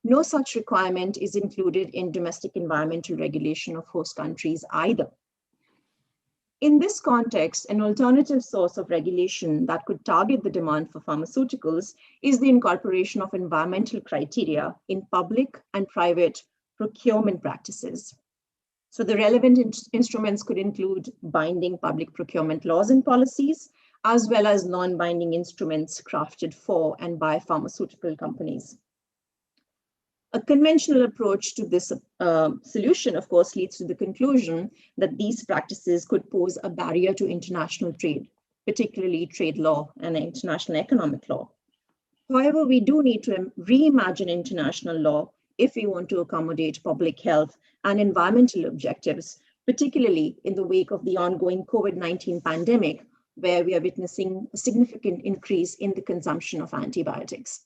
No such requirement is included in domestic environmental regulation of host countries either. In this context, an alternative source of regulation that could target the demand for pharmaceuticals is the incorporation of environmental criteria in public and private procurement practices. So the relevant instruments could include binding public procurement laws and policies, as well as non-binding instruments crafted for and by pharmaceutical companies. A conventional approach to this solution, of course, leads to the conclusion that these practices could pose a barrier to international trade, particularly trade law and international economic law. However, we do need to reimagine international law if we want to accommodate public health and environmental objectives, particularly in the wake of the ongoing COVID-19 pandemic, where we are witnessing a significant increase in the consumption of antibiotics.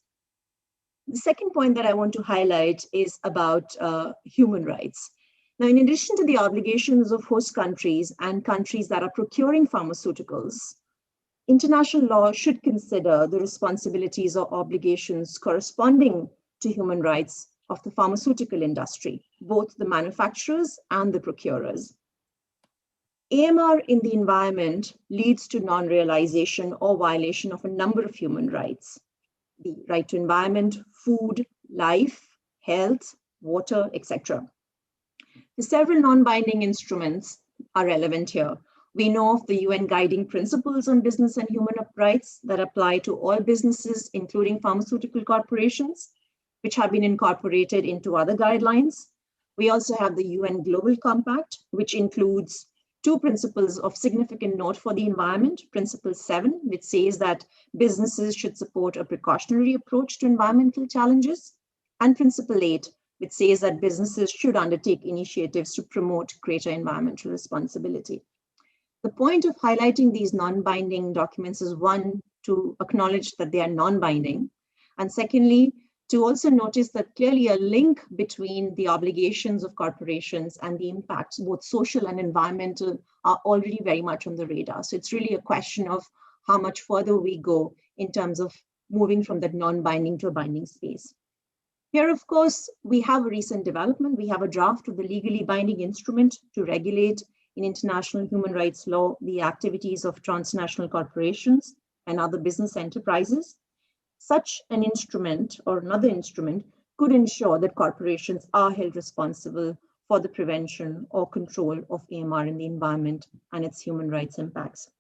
The second point that I want to highlight is about human rights. Now, in addition to the obligations of host countries and countries that are procuring pharmaceuticals, international law should consider the responsibilities or obligations corresponding to human rights of the pharmaceutical industry, both the manufacturers and the procurers. AMR in the environment leads to non-realization or violation of a number of human rights: the right to environment, food, life, health, water, etc. The several non-binding instruments are relevant here. We know of the UN guiding principles on business and human rights that apply to all businesses, including pharmaceutical corporations, which have been incorporated into other guidelines. We also have the UN Global Compact, which includes two principles of significant note for the environment. Principle 7, which says that businesses should support a precautionary approach to environmental challenges. And Principle 8, which says that businesses should undertake initiatives to promote greater environmental responsibility. The point of highlighting these non-binding documents is, one, to acknowledge that they are non-binding, and secondly, to also notice that clearly a link between the obligations of corporations and the impacts, both social and environmental, are already very much on the radar. So it's really a question of how much further we go in terms of moving from that non-binding to a binding space. Here, of course, we have a recent development. We have a draft of the legally binding instrument to regulate in international human rights law the activities of transnational corporations and other business enterprises. Such an instrument or another instrument could ensure that corporations are held responsible for the prevention or control of AMR in the environment and its human rights impacts.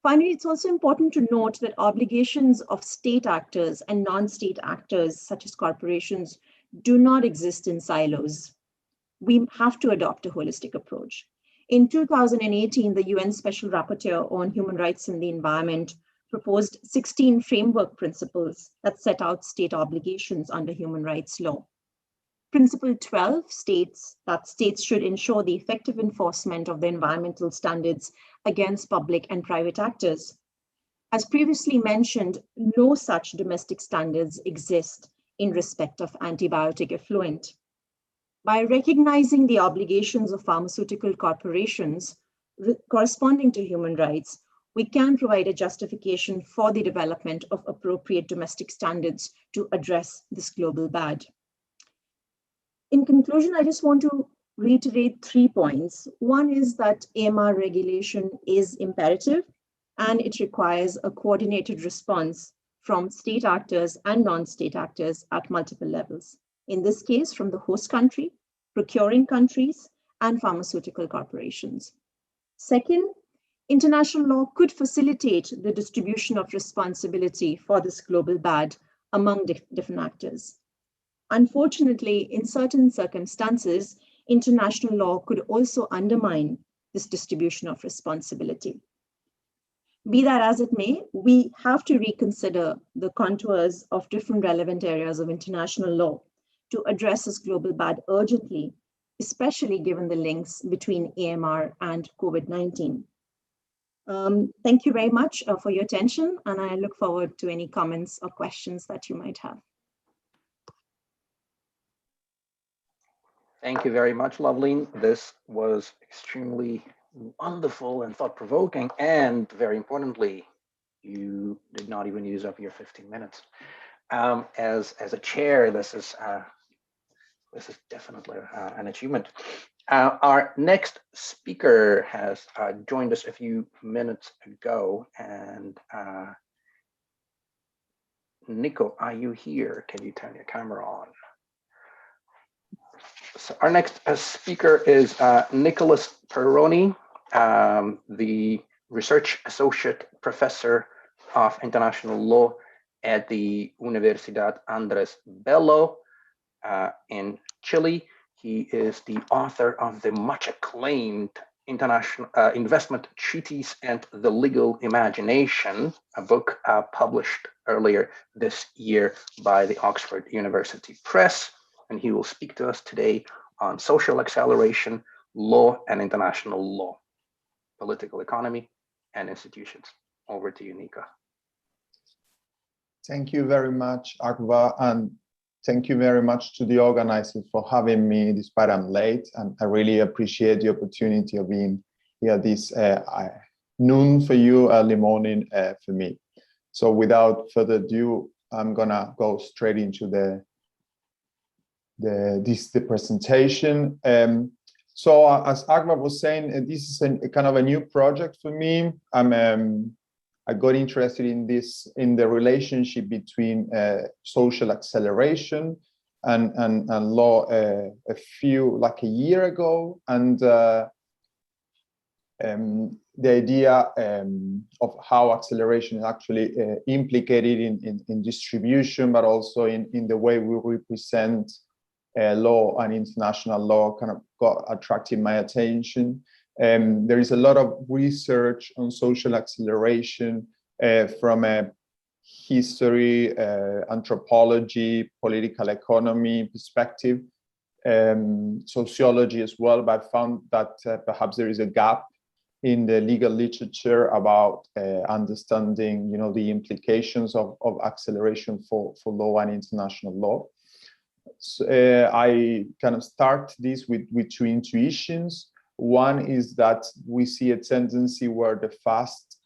Finally, it's also important to note that obligations of state actors and non-state actors, such as corporations, do not exist in silos. We have to adopt a holistic approach. In 2018, the UN Special Rapporteur on Human Rights in the Environment proposed 16 framework principles that set out state obligations under human rights law. Principle 12 states that states should ensure the effective enforcement of the environmental standards against public and private actors. As previously mentioned, no such domestic standards exist in respect of antibiotic effluent. By recognizing the obligations of pharmaceutical corporations corresponding to human rights, we can provide a justification for the development of appropriate domestic standards to address this global bad. In conclusion, I just want to reiterate 3 points. One is that AMR regulation is imperative and it requires a coordinated response from state actors and non-state actors at multiple levels. In this case, from the host country, procuring countries, and pharmaceutical corporations. Second, international law could facilitate the distribution of responsibility for this global bad among different actors. Unfortunately, in certain circumstances, international law could also undermine this distribution of responsibility. Be that as it may, we have to reconsider the contours of different relevant areas of international law to address this global bad urgently, especially given the links between AMR and COVID-19. Thank you very much for your attention, and I look forward to any comments or questions that you might have. Thank you very much, Lovleen. This was extremely wonderful and thought-provoking, and very importantly, you did not even use up your 15 minutes. As a chair, this is definitely an achievement. Our next speaker has joined us a few minutes ago, and Nico, are you here? Can you turn your camera on? So our next speaker is Nicholas Perrone, the Research Associate Professor of International Law at the Universidad Andrés Bello in Chile. He is the author of the much acclaimed International Investment Treaties and the Legal Imagination, a book published earlier this year by the Oxford University Press. And he will speak to us today on social acceleration, law and international law, political economy and institutions. Over to you, Nika. Thank you very much, Akbar, and thank you very much to the organizers for having me despite I'm late. And I really appreciate the opportunity of being here this noon for you, early morning for me. So without further ado, I'm gonna go straight into the presentation. So as Akbar was saying, this is a kind of a new project for me. I got interested in this, in the relationship between social acceleration and law like a year ago, and the idea of how acceleration is actually implicated in distribution, but also in the way we represent law and international law kind of attracted my attention. There is a lot of research on social acceleration from a history, anthropology, political economy perspective, sociology as well, but I found that perhaps there is a gap in the legal literature about understanding, the implications of acceleration for law and international law. So, I kind of start this with two intuitions. One is that we see a tendency where the fast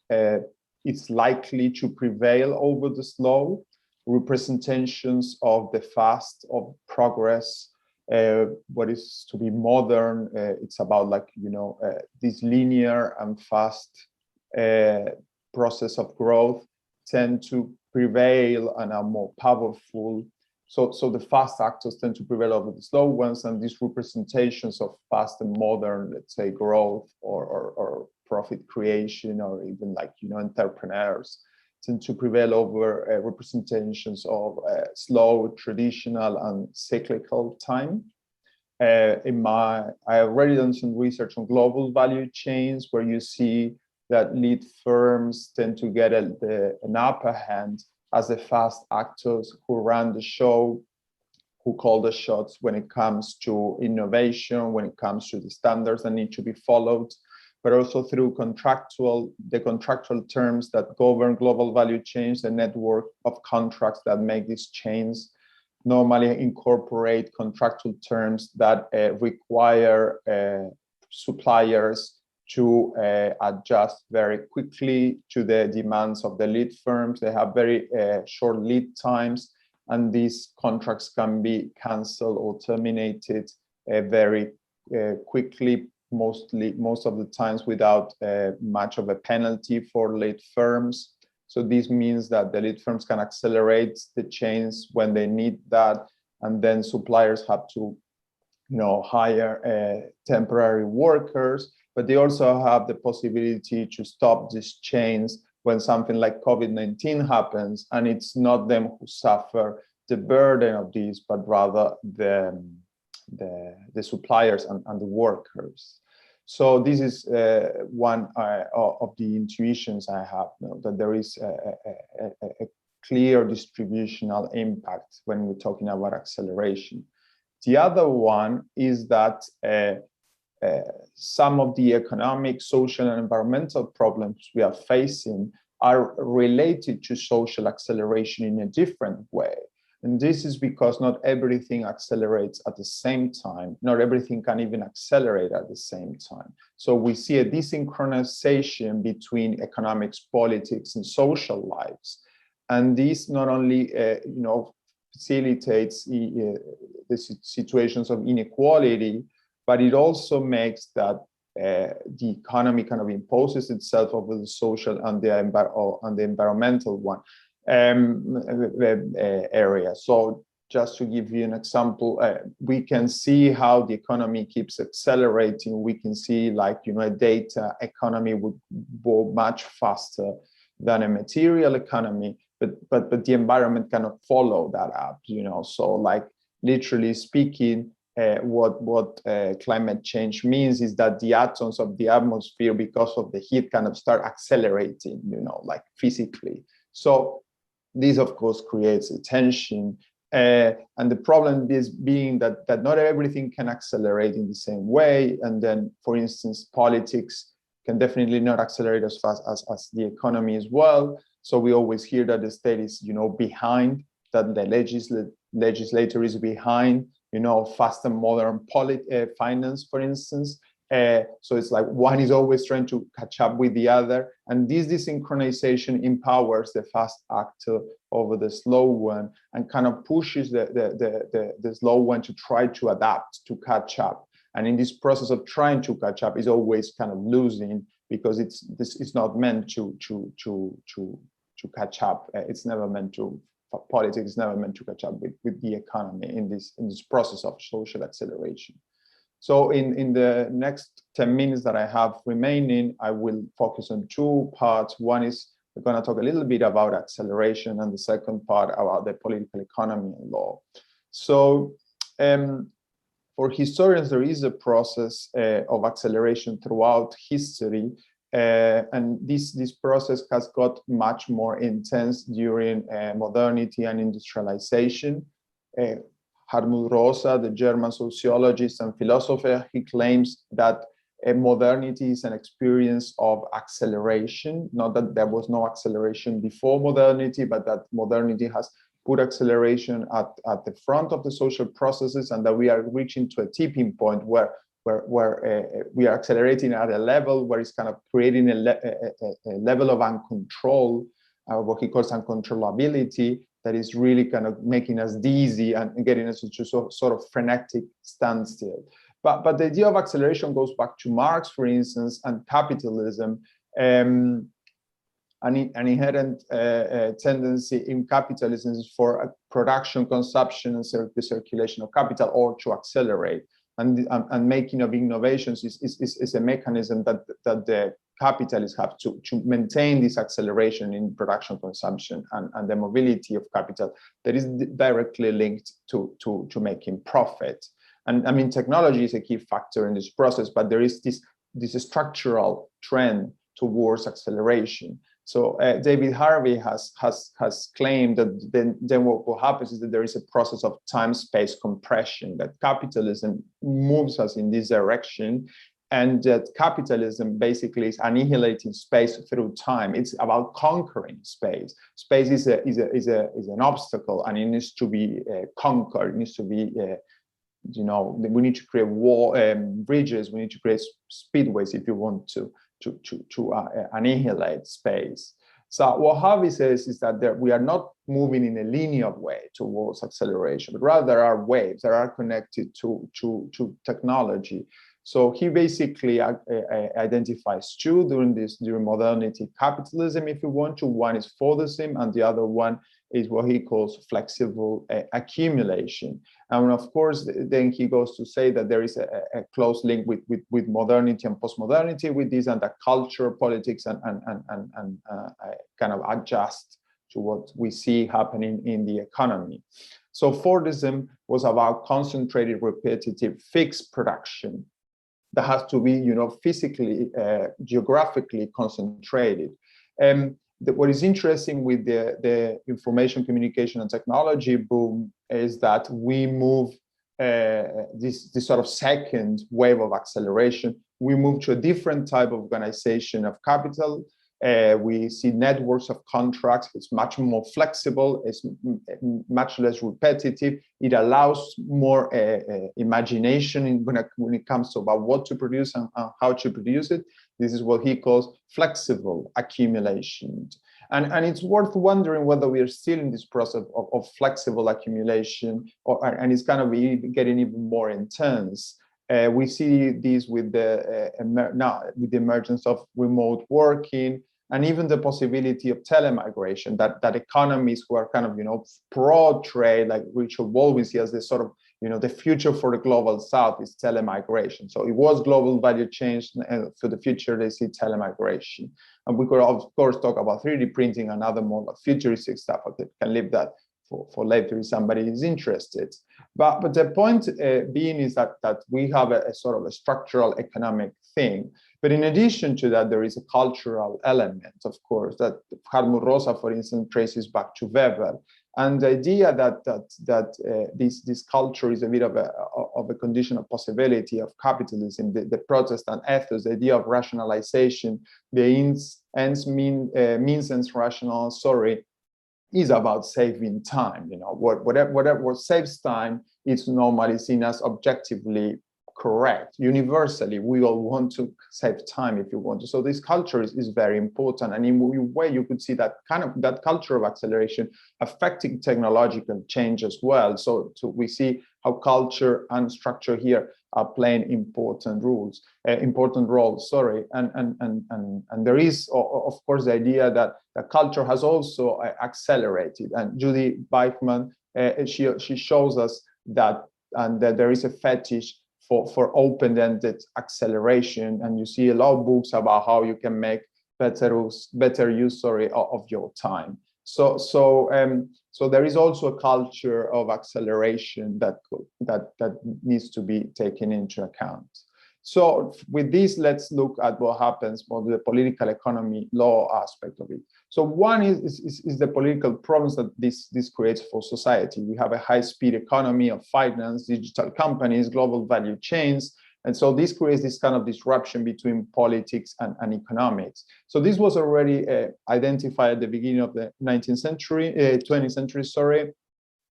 is likely to prevail over the slow. Representations of the fast, of progress, what is to be modern, it's about this linear and fast process of growth tend to prevail and are more powerful. So the fast actors tend to prevail over the slow ones, and these representations of fast and modern, let's say, growth or profit creation, or even entrepreneurs tend to prevail over representations of slow, traditional, and cyclical time. I have already done some research on global value chains, where you see that lead firms tend to get an upper hand as the fast actors who run the show, who call the shots when it comes to innovation, when it comes to the standards that need to be followed, but also through the contractual terms that govern global value chains, the network of contracts that make these chains normally incorporate contractual terms that require suppliers to adjust very quickly to the demands of the lead firms. They have very short lead times, and these contracts can be canceled or terminated very quickly, most of the times without much of a penalty for lead firms. So this means that the lead firms can accelerate the chains when they need that, and then suppliers have to hire temporary workers, but they also have the possibility to stop these chains when something like COVID-19 happens, and it's not them who suffer the burden of this, but rather the the suppliers and the workers. So this is one of the intuitions I have, that there is a clear distributional impact when we're talking about acceleration. The other one is that some of the economic, social, and environmental problems we are facing are related to social acceleration in a different way. And this is because not everything accelerates at the same time. Not everything can even accelerate at the same time. So we see a desynchronization between economics, politics, and social lives. And this not only facilitates the situations of inequality, but it also makes that the economy kind of imposes itself over the social and the environmental one area. So just to give you an example, we can see how the economy keeps accelerating. We can see, like, a data economy would go much faster than a material economy, but the environment cannot follow that up, So, like, literally speaking, what climate change means is that the atoms of the atmosphere, because of the heat, kind of start accelerating, like physically. So this, of course, creates a tension. And the problem is being that not everything can accelerate in the same way. And then, for instance, politics can definitely not accelerate as fast as the economy as well. So we always hear that the state is, behind, that the legislator is behind, fast and modern finance, for instance. So it's like one is always trying to catch up with the other. And this desynchronization empowers the fast actor over the slow one and kind of pushes the slow one to try to adapt, to catch up. And in this process of trying to catch up is always kind of losing, because it's not meant to catch up. It's never meant to. Politics is never meant to catch up with the economy in this process of social acceleration. So in the next 10 minutes that I have remaining, I will focus on two parts. One is we're going to talk a little bit about acceleration, and the second part about the political economy and law. So for historians, there is a process of acceleration throughout history. And this process has got much more intense during modernity and industrialization. Hartmut Rosa, the German sociologist and philosopher, he claims that modernity is an experience of acceleration, not that there was no acceleration before modernity, but that modernity has put acceleration at the front of the social processes, and that we are reaching to a tipping point where we are accelerating at a level where it's kind of creating a level of uncontrol, what he calls uncontrollability, that is really kind of making us dizzy and getting us into sort of frenetic standstill. But the idea of acceleration goes back to Marx, for instance, and capitalism. An inherent tendency in capitalism is for production, consumption, and the circulation of capital, or to accelerate. And making of innovations is a mechanism that the capitalists have to maintain this acceleration in production, consumption, and the mobility of capital that is directly linked to making profit. And I mean, technology is a key factor in this process, but there is this structural trend towards acceleration. So David Harvey has claimed that then what happens is that there is a process of time-space compression, that capitalism moves us in this direction, and that capitalism basically is annihilating space through time. It's about conquering space. Space is an obstacle, and it needs to be conquered. It needs to be we need to create bridges. We need to create speedways if you want to annihilate space. So what Harvey says is that we are not moving in a linear way towards acceleration, but rather there are waves that are connected to technology. So he basically identifies two during modernity capitalism, if you want to. One is Fordism, and the other one is what he calls flexible accumulation. And of course, then he goes to say that there is a close link with modernity and postmodernity with this, and that culture, politics, and kind of adjust to what we see happening in the economy. So Fordism was about concentrated, repetitive, fixed production that has to be, physically, geographically concentrated. What is interesting with the information communication and technology boom is that we move this sort of second wave of acceleration. We move to a different type of organization of capital. We see networks of contracts. It's much more flexible. It's much less repetitive. It allows more imagination when it comes to about what to produce and how to produce it. This is what he calls flexible accumulation. And it's worth wondering whether we are still in this process of flexible accumulation, and it's kind of getting even more intense. We see this with the emergence of remote working, and even the possibility of telemigration, that economies who are kind of, pro-trade, like Richard Baldwin sees as the sort of, the future for the global south is telemigration. So it was global value change, and for the future, they see telemigration. And we could, of course, talk about 3D printing and other more futuristic stuff. I can leave that for later if somebody is interested. But the point being is that we have a sort of a structural economic thing. But in addition to that, there is a cultural element, of course, that Hartmut Rosa, for instance, traces back to Weber. And the idea that this culture is a bit of a condition of possibility of capitalism, the Protestant ethos, the idea of rationalization, the means ends rational, is about saving time. Whatever saves time is normally seen as objectively correct. Universally, we all want to save time if you want to. So this culture is very important. And in a way, you could see that culture of acceleration affecting technological change as well. So we see how culture and structure here are playing important roles. And there is, of course, the idea that the culture has also accelerated. And Judy Beichmann, she shows us that there is a fetish for open-ended acceleration, and you see a lot of books about how you can make better use of your time. So there is also a culture of acceleration that needs to be taken into account. So with this, let's look at what happens for the political economy law aspect of it. So one is the political problems that this creates for society. We have a high-speed economy of finance, digital companies, global value chains. And so this creates this kind of disruption between politics and economics. So this was already identified at the beginning of the 20th century.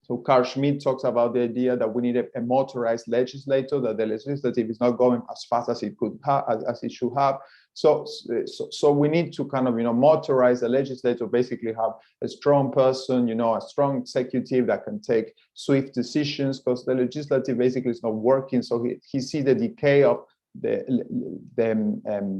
So Carl Schmitt talks about the idea that we need a motorized legislator, that the legislative is not going as fast as it should have. So we need to kind of, motorize the legislator, basically have a strong person, a strong executive that can take swift decisions, because the legislative basically is not working. So he sees the decay of the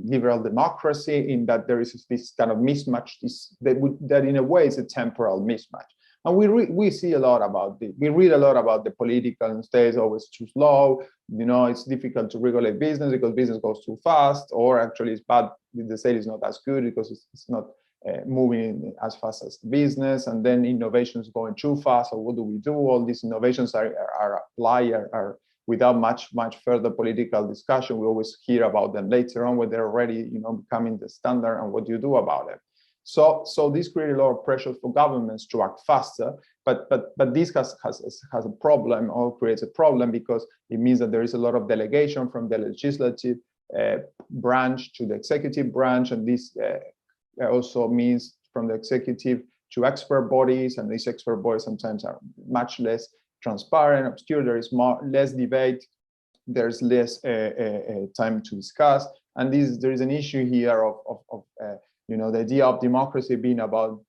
liberal democracy, in that there is this kind of mismatch, that in a way is a temporal mismatch. And we see a lot about this. We read a lot about the political state is always too slow. It's difficult to regulate business because business goes too fast, or actually it's bad. The state is not as good because it's not moving as fast as business. And then innovation is going too fast. So what do we do? All these innovations are without much further political discussion. We always hear about them later on when they're already becoming the standard, and what do you do about it? So this creates a lot of pressure for governments to act faster, but this has a problem, or creates a problem, because it means that there is a lot of delegation from the legislative branch to the executive branch, and this also means from the executive to expert bodies, and these expert bodies sometimes are much less transparent, obscure. There is less debate, there's less time to discuss, and there is an issue here of the idea of democracy being about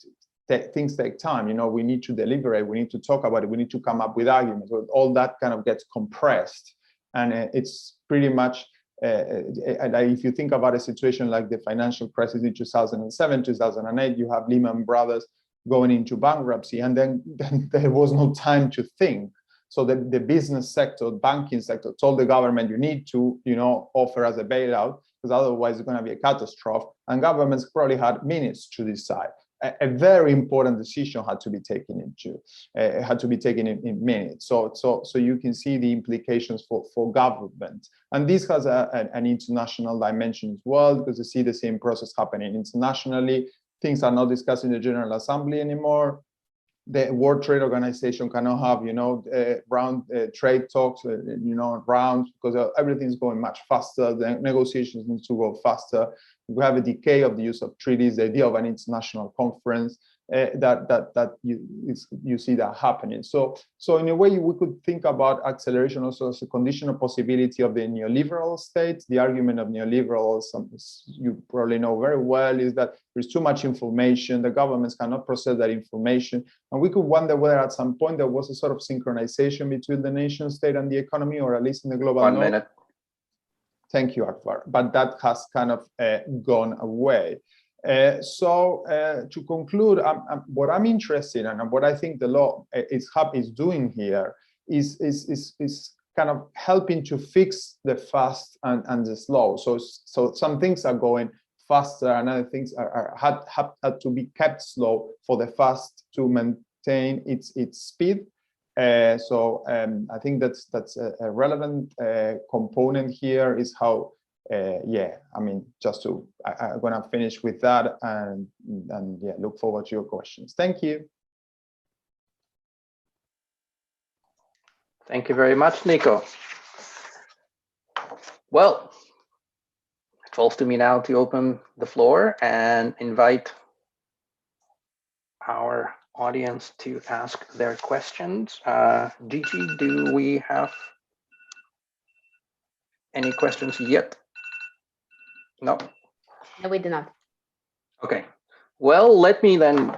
things take time. We need to deliberate, we need to talk about it, we need to come up with arguments. So all that kind of gets compressed, and it's pretty much. If you think about a situation like the financial crisis in 2007, 2008, you have Lehman Brothers going into bankruptcy, and then there was no time to think. So the business sector, banking sector, told the government, you need to, offer us a bailout, because otherwise it's going to be a catastrophe. And governments probably had minutes to decide. a very important decision had to be taken in minutes. So you can see the implications for government, and this has an international dimension as well, because you see the same process happening internationally. Things are not discussed in the General Assembly anymore. The World Trade Organization cannot have, round trade talks, rounds, because everything's going much faster. The negotiations need to go faster. We have a decay of the use of treaties, the idea of an international conference, that you see that happening. So in a way, we could think about acceleration also as a conditional possibility of the neoliberal state. The argument of neoliberals, you probably know very well, is that there's too much information, the governments cannot process that information, and we could wonder whether at some point there was a sort of synchronization between the nation state and the economy, or at least in the global north. 1 minute. Thank you, Akbar. But that has kind of gone away. So to conclude, what I'm interested in and what I think the law is doing here is kind of helping to fix the fast and the slow. So some things are going faster and other things had to be kept slow for the fast to maintain its speed. So I think that's a relevant component here, is how I'm gonna finish with that, and look forward to your questions. Thank you. Thank you very much, Nico. Well, it falls to me now to open the floor and invite our audience to ask their questions. Gigi, do we have any questions yet? No? No, we do not. Okay. Well, let me then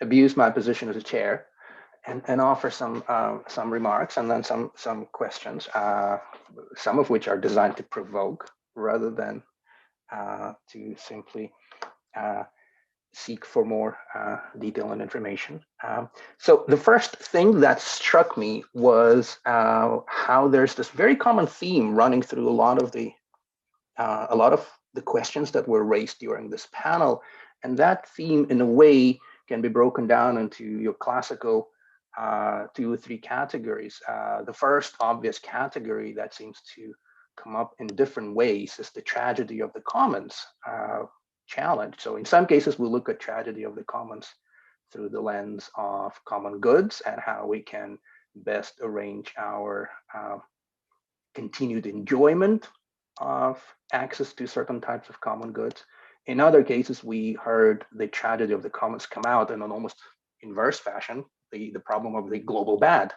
abuse my position as a chair and offer some remarks and then some questions, some of which are designed to provoke rather than to simply seek for more detail and information. So the first thing that struck me was how there's this very common theme running through a lot of the questions that were raised during this panel, and that theme, in a way, can be broken down into your classical 2 or 3 categories. The first obvious category that seems to come up in different ways is the tragedy of the commons challenge. So in some cases, we look at tragedy of the commons through the lens of common goods and how we can best arrange our continued enjoyment of access to certain types of common goods. In other cases, we heard the tragedy of the commons come out in an almost inverse fashion, the problem of the global bad.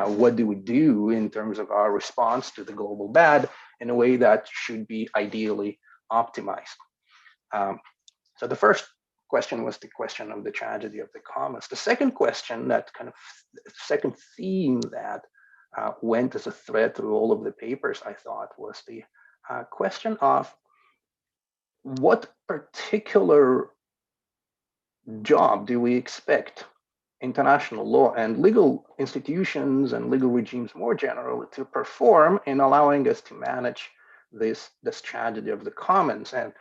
What do we do in terms of our response to the global bad in a way that should be ideally optimized? So the first question was the question of the tragedy of the commons. The second question, that kind of second theme that went as a thread through all of the papers, I thought, was the question of what particular job do we expect international law and legal institutions and legal regimes more generally to perform in allowing us to manage this tragedy of the commons. And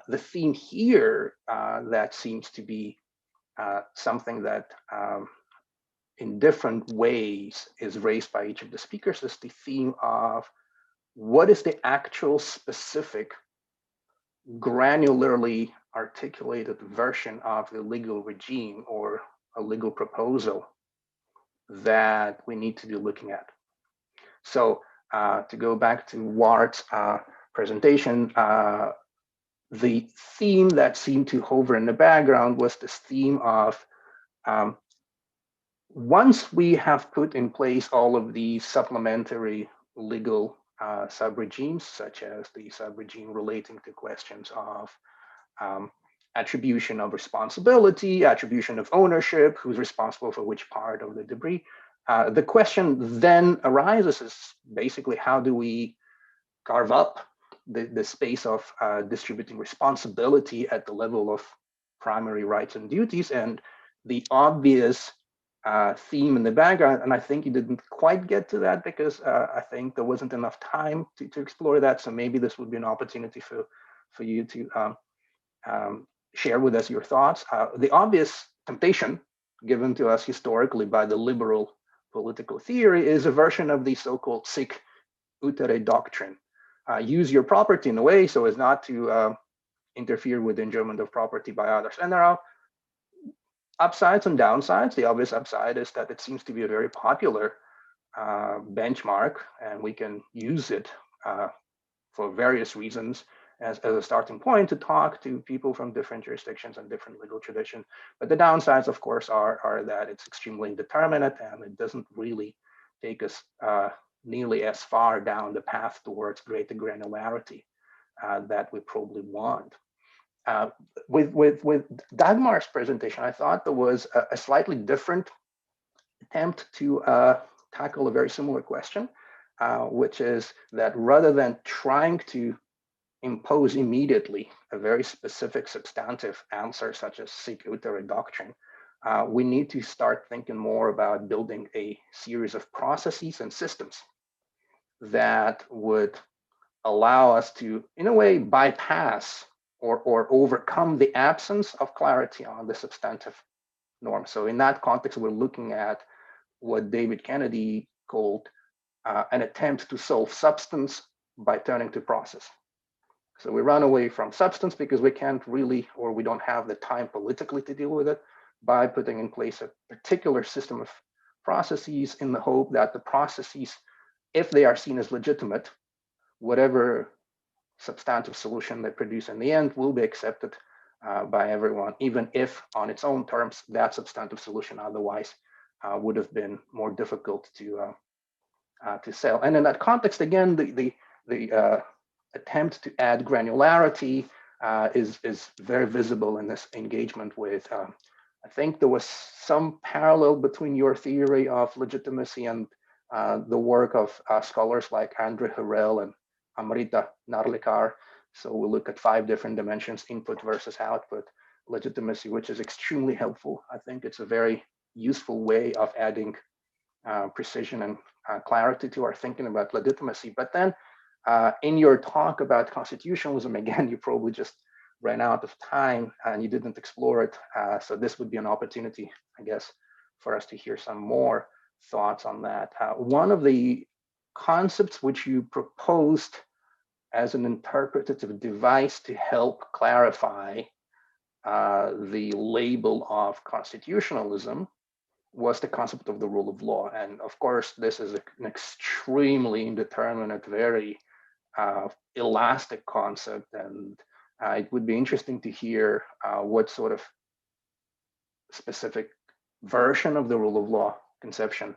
the theme here that seems to be something that in different ways is raised by each of the speakers is the theme of what is the actual specific granularly articulated version of the legal regime or a legal proposal that we need to be looking at. So to go back to Wart's presentation, the theme that seemed to hover in the background was this theme of once we have put in place all of these supplementary legal sub-regimes, such as the sub-regime relating to questions of attribution of responsibility, attribution of ownership, who's responsible for which part of the debris. The question then arises is basically how do we carve up the space of distributing responsibility at the level of primary rights and duties, and the obvious theme in the background, and I think you didn't quite get to that because I think there wasn't enough time to explore that. So maybe this would be an opportunity for you to share with us your thoughts. The obvious temptation given to us historically by the liberal political theory is a version of the so-called sic utere doctrine. Use your property in a way so as not to interfere with the enjoyment of property by others. And there are upsides and downsides. The obvious upside is that it seems to be a very popular benchmark, and we can use it for various reasons as a starting point to talk to people from different jurisdictions and different legal traditions. But the downsides, of course, are that it's extremely indeterminate and it doesn't really take us nearly as far down the path towards greater granularity that we probably want. With Dagmar's presentation, I thought there was a slightly different attempt to tackle a very similar question, which is that rather than trying to impose immediately a very specific substantive answer such as sic utere doctrine, we need to start thinking more about building a series of processes and systems that would allow us to, in a way, bypass or overcome the absence of clarity on the substantive norm. So in that context, we're looking at what David Kennedy called an attempt to solve substance by turning to process. So we run away from substance because we can't really, or we don't have the time politically to deal with it, by putting in place a particular system of processes in the hope that the processes, if they are seen as legitimate, whatever substantive solution they produce in the end will be accepted by everyone, even if on its own terms, that substantive solution otherwise would have been more difficult to sell. And in that context, again, the attempt to add granularity is very visible in this engagement with, I think there was some parallel between your theory of legitimacy and the work of scholars like André Harel and Amrita Narlikar. So we'll look at 5 different dimensions: input versus output, legitimacy, which is extremely helpful. I think it's a very useful way of adding precision and clarity to our thinking about legitimacy. But then in your talk about constitutionalism, again, you probably just ran out of time and you didn't explore it. So this would be an opportunity, I guess, for us to hear some more thoughts on that. One of the concepts which you proposed as an interpretative device to help clarify the label of constitutionalism was the concept of the rule of law. And of course, this is an extremely indeterminate, very elastic concept. And it would be interesting to hear what sort of specific version of the rule of law conception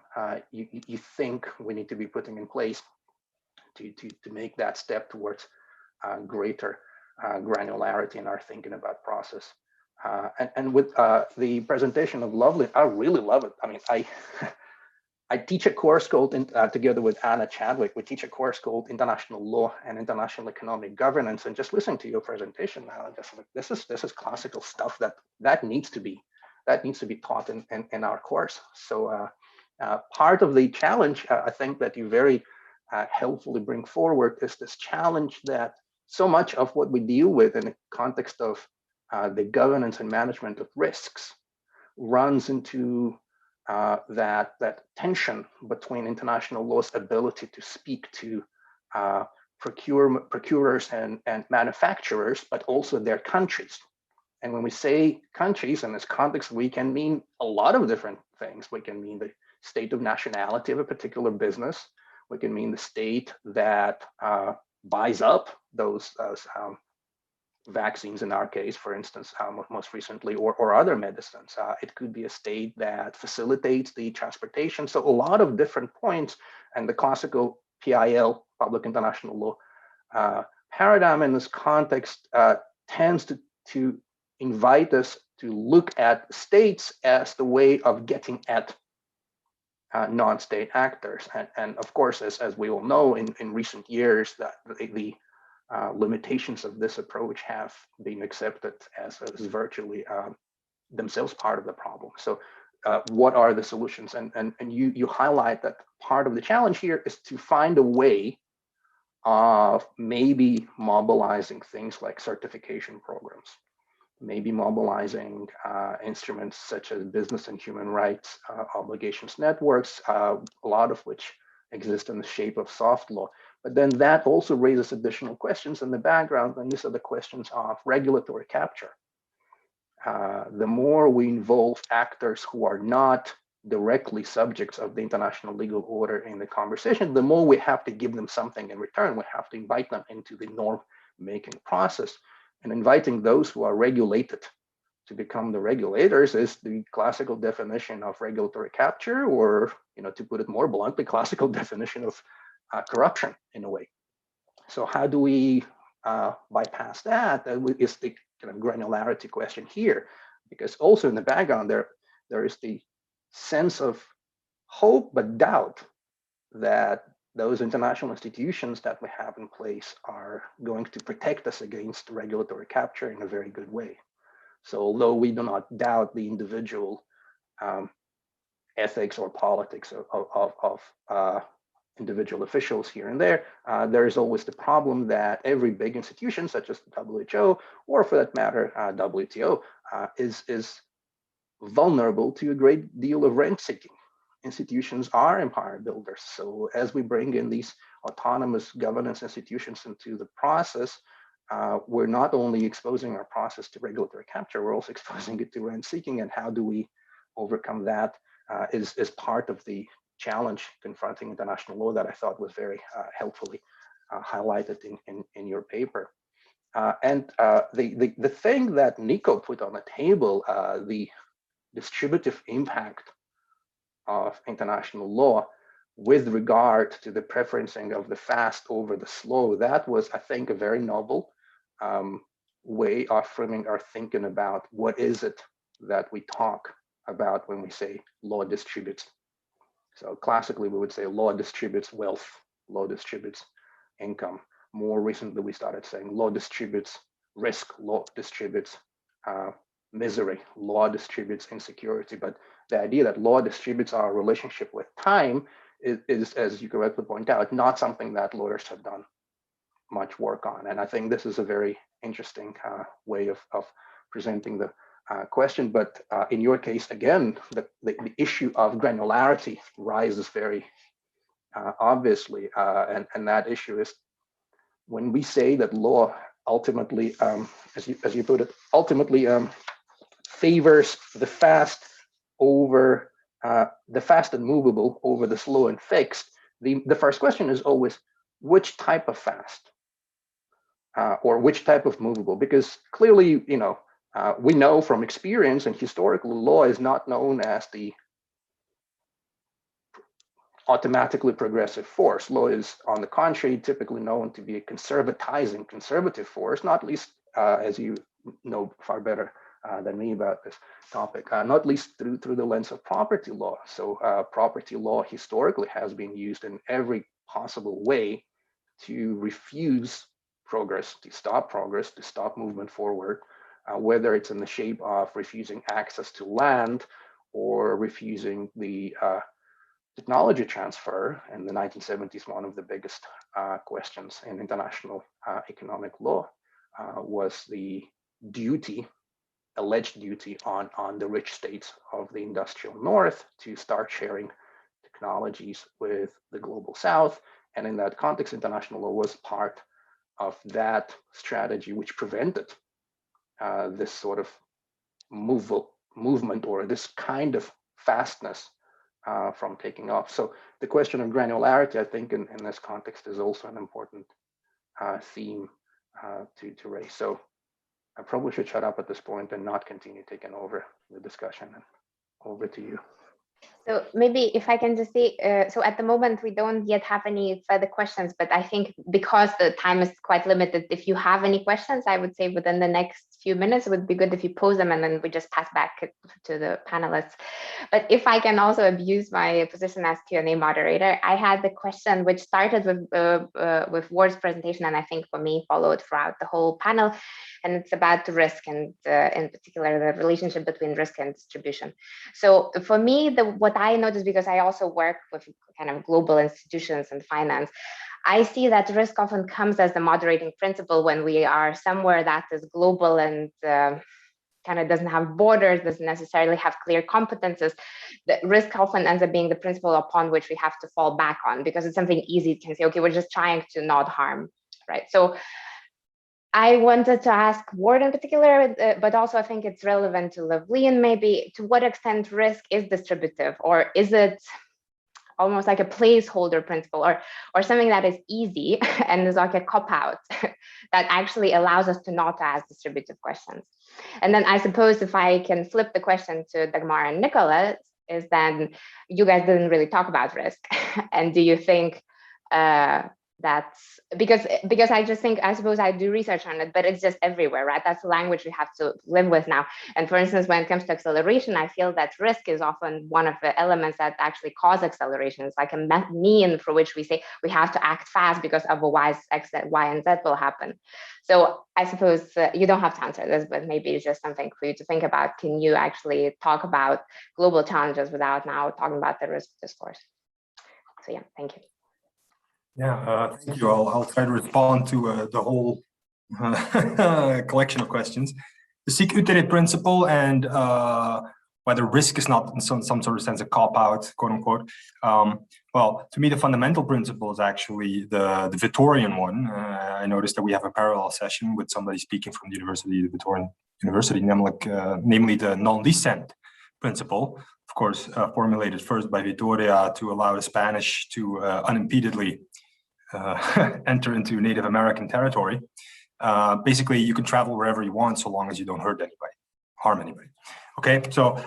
you think we need to be putting in place to make that step towards greater granularity in our thinking about process. And with the presentation of Lovleen, I really love it. I mean, I teach a course called, together with Anna Chadwick, we teach a course called International Law and International Economic Governance. And just listening to your presentation now, just like this is classical stuff that needs to be taught in our course. So part of the challenge, I think, that you very helpfully bring forward is this challenge that so much of what we deal with in the context of the governance and management of risks runs into that tension between international law's ability to speak to procurers and manufacturers, but also their countries. And when we say countries in this context, we can mean a lot of different things. We can mean the state of nationality of a particular business. We can mean the state that buys up those vaccines in our case, for instance, most recently, or other medicines. It could be a state that facilitates the transportation. So a lot of different points, and the classical PIL, public international law paradigm in this context tends to invite us to look at states as the way of getting at non-state actors. And of course, as we all know, in recent years, that the limitations of this approach have been accepted as virtually themselves part of the problem. So what are the solutions? And you highlight that part of the challenge here is to find a way of maybe mobilizing things like certification programs maybe mobilizing instruments such as business and human rights obligations networks, a lot of which exist in the shape of soft law. But then that also raises additional questions in the background, and these are the questions of regulatory capture. The more we involve actors who are not directly subjects of the international legal order in the conversation, the more we have to give them something in return. We have to invite them into the norm-making process. And inviting those who are regulated to become the regulators is the classical definition of regulatory capture, or, to put it more bluntly, classical definition of corruption in a way. So how do we bypass that? That is the kind of granularity question here, because also in the background there is the sense of hope but doubt that those international institutions that we have in place are going to protect us against regulatory capture in a very good way. So although we do not doubt the individual ethics or politics of individual officials here and there, there is always the problem that every big institution, such as the WHO, or for that matter, WTO, is vulnerable to a great deal of rent seeking. Institutions are empire builders. So as we bring in these autonomous governance institutions into the process, we're not only exposing our process to regulatory capture, we're also exposing it to rent seeking. And how do we overcome that is part of the challenge confronting international law that I thought was very helpfully highlighted in your paper. And the thing that Nico put on the table, the distributive impact of international law with regard to the preferencing of the fast over the slow, that was, I think, a very novel way of framing our thinking about what is it that we talk about when we say law distributes. So classically, we would say law distributes wealth, law distributes income. More recently, we started saying law distributes risk, law distributes misery, law distributes insecurity. But the idea that law distributes our relationship with time is, as you correctly point out, not something that lawyers have done much work on. And I think this is a very interesting way of presenting the question. But in your case, again, the issue of granularity rises very obviously. And that issue is when we say that law ultimately, as you put it, ultimately favors the fast over the fast and movable over the slow and fixed, the first question is always which type of fast or which type of movable, because clearly, we know from experience and historically law is not known as the automatically progressive force. Law is, on the contrary, typically known to be a conservative force, not least, as you know far better than me about this topic, not least through the lens of property law. So property law historically has been used in every possible way to refuse progress, to stop movement forward, whether it's in the shape of refusing access to land or refusing the technology transfer. In the 1970s, one of the biggest questions in international economic law was the alleged duty on the rich states of the industrial north to start sharing technologies with the global south. And in that context, international law was part of that strategy, which prevented this sort of movement or this kind of fastness from taking off. So the question of granularity, I think, in this context is also an important theme to raise. So I probably should shut up at this point and not continue taking over the discussion. And over to you. So maybe if I can just say, so at the moment we don't yet have any further questions, but I think because the time is quite limited, if you have any questions, I would say within the next few minutes, it would be good if you pose them and then we just pass back to the panelists. But if I can also abuse my position as Q&A moderator, I had the question which started with Ward's presentation and I think for me followed throughout the whole panel. And it's about the risk and in particular, the relationship between risk and distribution. So for me, what I noticed, because I also work with kind of global institutions and finance, I see that risk often comes as the moderating principle when we are somewhere that is global and kind of doesn't have borders, doesn't necessarily have clear competences, the risk often ends up being the principle upon which we have to fall back on, because it's something easy to say, okay, we're just trying to not harm, right? So I wanted to ask Ward in particular, but also I think it's relevant to Lovleen maybe, to what extent risk is distributive, or is it almost like a placeholder principle, or something that is easy and is like a cop-out that actually allows us to not ask distributive questions. And then I suppose if I can flip the question to Dagmar and Nicholas, is then you guys didn't really talk about risk. And do you think that's because I just think, I suppose I do research on it, but it's just everywhere, right? That's the language we have to live with now. And for instance, when it comes to acceleration, I feel that risk is often one of the elements that actually cause acceleration. It's like a mean for which we say we have to act fast because otherwise X, Y, and Z will happen. So I suppose you don't have to answer this, but maybe it's just something for you to think about. Can you actually talk about global challenges without now talking about the risk discourse? So yeah, thank you. Yeah, thank you. I'll try to respond to the whole collection of questions. The sic utile principle and whether risk is not in some sort of sense a cop-out, quote unquote. Well, to me, the fundamental principle is actually the Victorian one. I noticed that we have a parallel session with somebody speaking from the Victorian University, namely the non-dissent principle, of course, formulated first by Vitoria to allow the Spanish to unimpededly enter into Native American territory. Basically, you can travel wherever you want so long as you don't harm anybody. Okay, so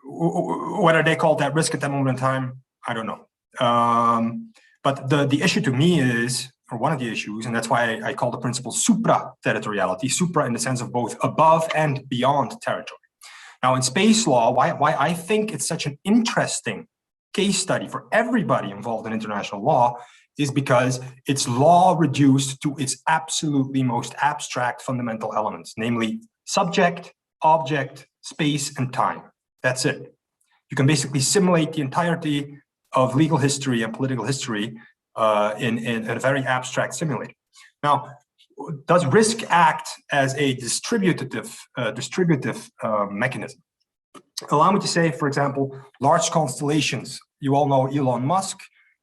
whether they called that risk at that moment in time, I don't know. But the issue to me is, or one of the issues, and that's why I call the principle supra-territoriality, supra in the sense of both above and beyond territory. Now, in space law, why I think it's such an interesting case study for everybody involved in international law is because it's law reduced to its absolutely most abstract fundamental elements, namely subject, object, space, and time. That's it. You can basically simulate the entirety of legal history and political history in a very abstract simulator. Now, does risk act as a distributive mechanism? Allow me to say, for example, large constellations. You all know Elon Musk.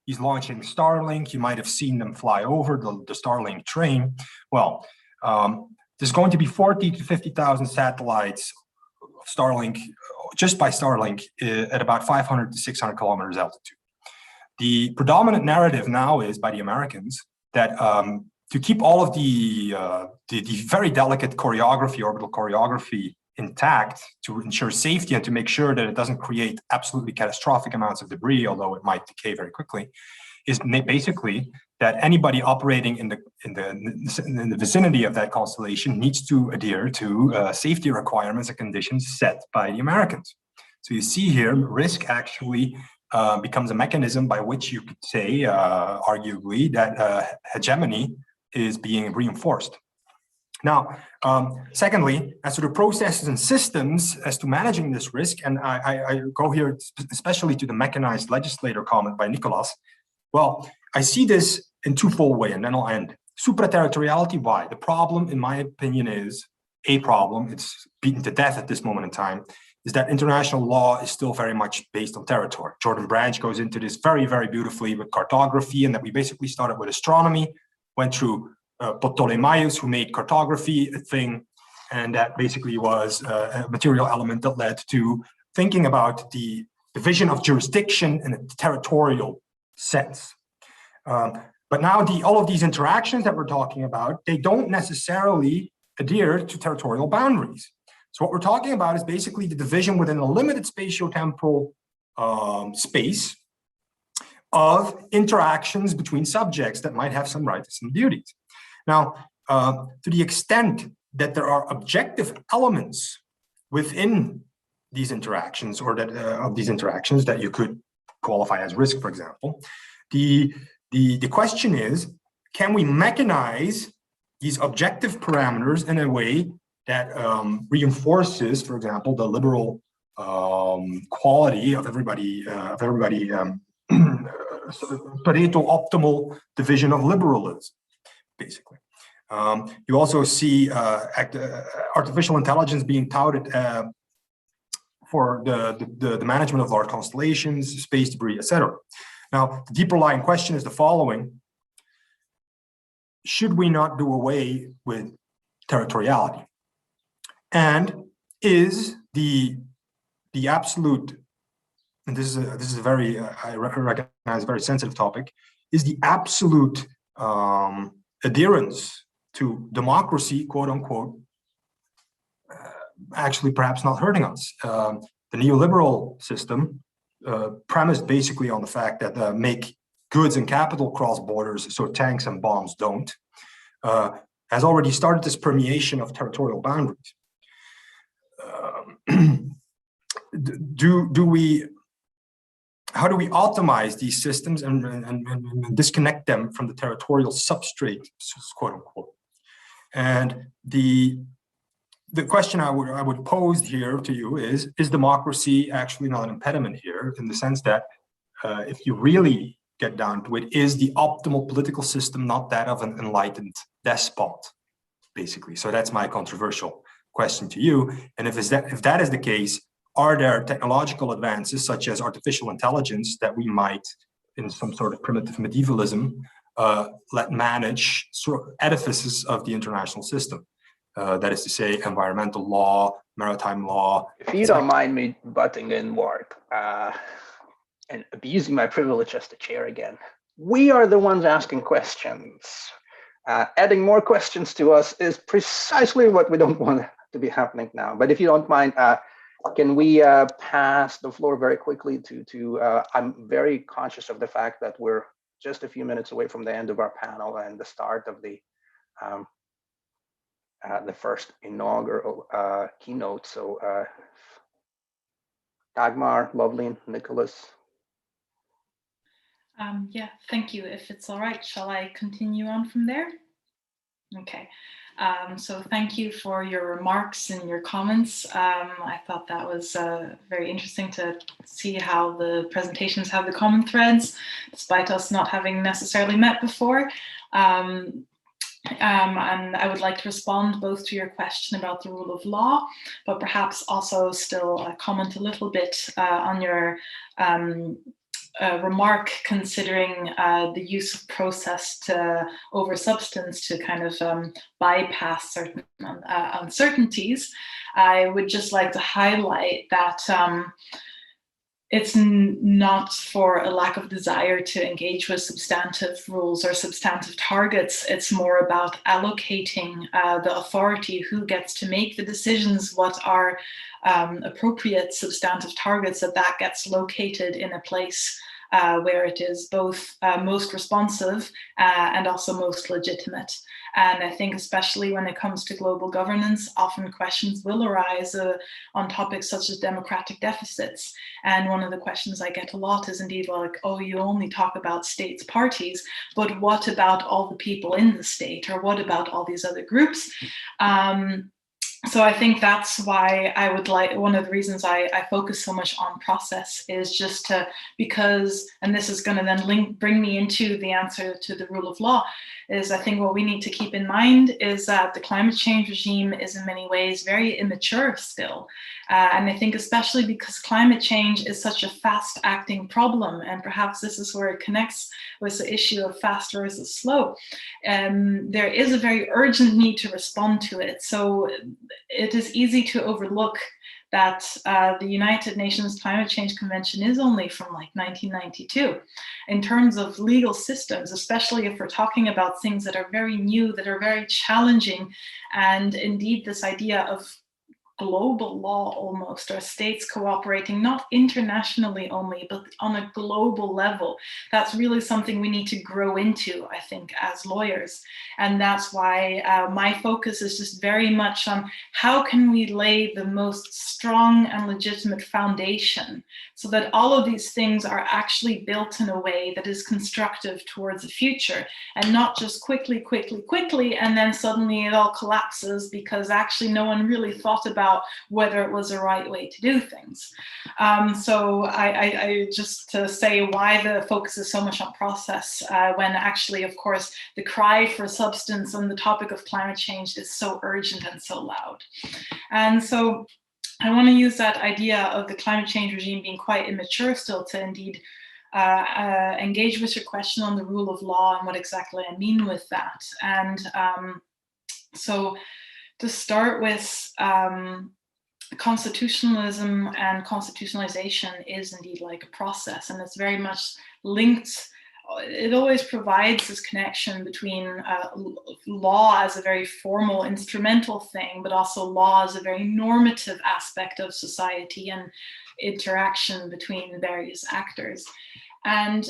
He's launching Starlink. You might have seen them fly over the Starlink train. Well, there's going to be 40 to 50,000 satellites of Starlink, just by Starlink, at about 500 to 600 kilometers altitude. The predominant narrative now is by the Americans that to keep all of the very delicate choreography, orbital choreography, intact, to ensure safety and to make sure that it doesn't create absolutely catastrophic amounts of debris, although it might decay very quickly, is basically that anybody operating in the vicinity of that constellation needs to adhere to safety requirements and conditions set by the Americans. So you see here, risk actually becomes a mechanism by which you could say, arguably, that hegemony is being reinforced. Now, secondly, as to the processes and systems as to managing this risk, and I go here especially to the mechanized legislator comment by Nicholas. Well, I see this in twofold way, and then I'll end. Supraterritoriality, why? The problem, in my opinion, is a problem. It's beaten to death at this moment in time, is that international law is still very much based on territory. Jordan Branch goes into this very, very beautifully with cartography, and that we basically started with astronomy, went through Ptolemaios, who made cartography a thing, and that basically was a material element that led to thinking about the division of jurisdiction in a territorial sense. But now all of these interactions that we're talking about, they don't necessarily adhere to territorial boundaries. So what we're talking about is basically the division within a limited spatio-temporal space of interactions between subjects that might have some rights and duties. Now, to the extent that there are objective elements within these interactions, or that of these interactions that you could qualify as risk, for example, the question is, can we mechanize these objective parameters in a way that reinforces, for example, the liberal quality of everybody, Pareto optimal division of liberalism, basically. You also see artificial intelligence being touted for the management of large constellations, space debris, etc. Now, the deeper lying question is the following: should we not do away with territoriality? And is the absolute, and this is a very, I recognize, very sensitive topic, is the absolute adherence to democracy, quote unquote, actually perhaps not hurting us? The neoliberal system, premised basically on the fact that make goods and capital cross borders so tanks and bombs don't, has already started this permeation of territorial boundaries. How do we optimize these systems and disconnect them from the territorial substrate, quote unquote? And the question I would pose here to you is democracy actually not an impediment here, in the sense that if you really get down to it, is the optimal political system not that of an enlightened despot, basically? So that's my controversial question to you. And if that is the case, are there technological advances such as artificial intelligence that we might, in some sort of primitive medievalism, let manage sort of edifices of the international system? That is to say, environmental law, maritime law. If you don't mind me butting in, Wart, and abusing my privilege as the chair again, we are the ones asking questions. Adding more questions to us is precisely what we don't want to be happening now. But if you don't mind, can we pass the floor very quickly to I'm very conscious of the fact that we're just a few minutes away from the end of our panel and the start of the first inaugural keynote. So Dagmar, Lovleen, Nicholas. Yeah, thank you. If it's all right, shall I continue on from there? Okay. So thank you for your remarks and your comments. I thought that was very interesting to see how the presentations have the common threads, despite us not having necessarily met before. And I would like to respond both to your question about the rule of law, but perhaps also still comment a little bit on your remark considering the use of process over substance to kind of bypass certain uncertainties. I would just like to highlight that it's not for a lack of desire to engage with substantive rules or substantive targets. It's more about allocating the authority, who gets to make the decisions, what are appropriate substantive targets, that gets located in a place where it is both most responsive and also most legitimate. And I think especially when it comes to global governance, often questions will arise on topics such as democratic deficits. And one of the questions I get a lot is indeed, well, like, oh, you only talk about states, parties, but what about all the people in the state? Or what about all these other groups? So I think that's why I would like, one of the reasons I focus so much on process is just because, and this is going to then bring me into the answer to the rule of law, is I think what we need to keep in mind is that the climate change regime is in many ways very immature still. And I think especially because climate change is such a fast acting problem, and perhaps this is where it connects with the issue of fast versus slow. There is a very urgent need to respond to it. So it is easy to overlook that the United Nations Climate Change Convention is only from like 1992. In terms of legal systems, especially if we're talking about things that are very new, that are very challenging, and indeed this idea of global law almost, or states cooperating, not internationally only, but on a global level. That's really something we need to grow into, I think, as lawyers. And that's why my focus is just very much on how can we lay the most strong and legitimate foundation so that all of these things are actually built in a way that is constructive towards the future, and not just quickly, and then suddenly it all collapses because actually no one really thought about about whether it was the right way to do things. So I just to say why the focus is so much on process, when actually, of course, the cry for substance on the topic of climate change is so urgent and so loud. And so I want to use that idea of the climate change regime being quite immature still to indeed engage with your question on the rule of law and what exactly I mean with that. And so to start with, constitutionalism and constitutionalization is indeed like a process, and it's very much linked. It always provides this connection between law as a very formal, instrumental thing, but also law as a very normative aspect of society and interaction between various actors. And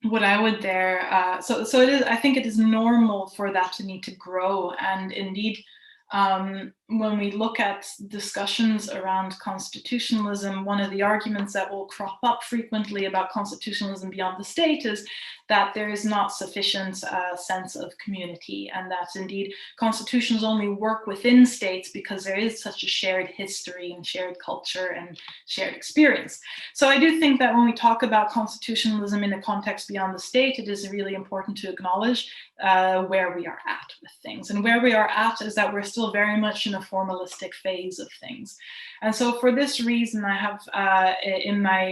what I would there, so it is, I think it is normal for that to need to grow. And indeed, when we look at discussions around constitutionalism, one of the arguments that will crop up frequently about constitutionalism beyond the state is that there is not sufficient sense of community, and that indeed constitutions only work within states because there is such a shared history and shared culture and shared experience. So I do think that when we talk about constitutionalism in a context beyond the state, it is really important to acknowledge where we are at with things. And where we are at is that we're still very much in a formalistic phase of things. And so for this reason, I have in my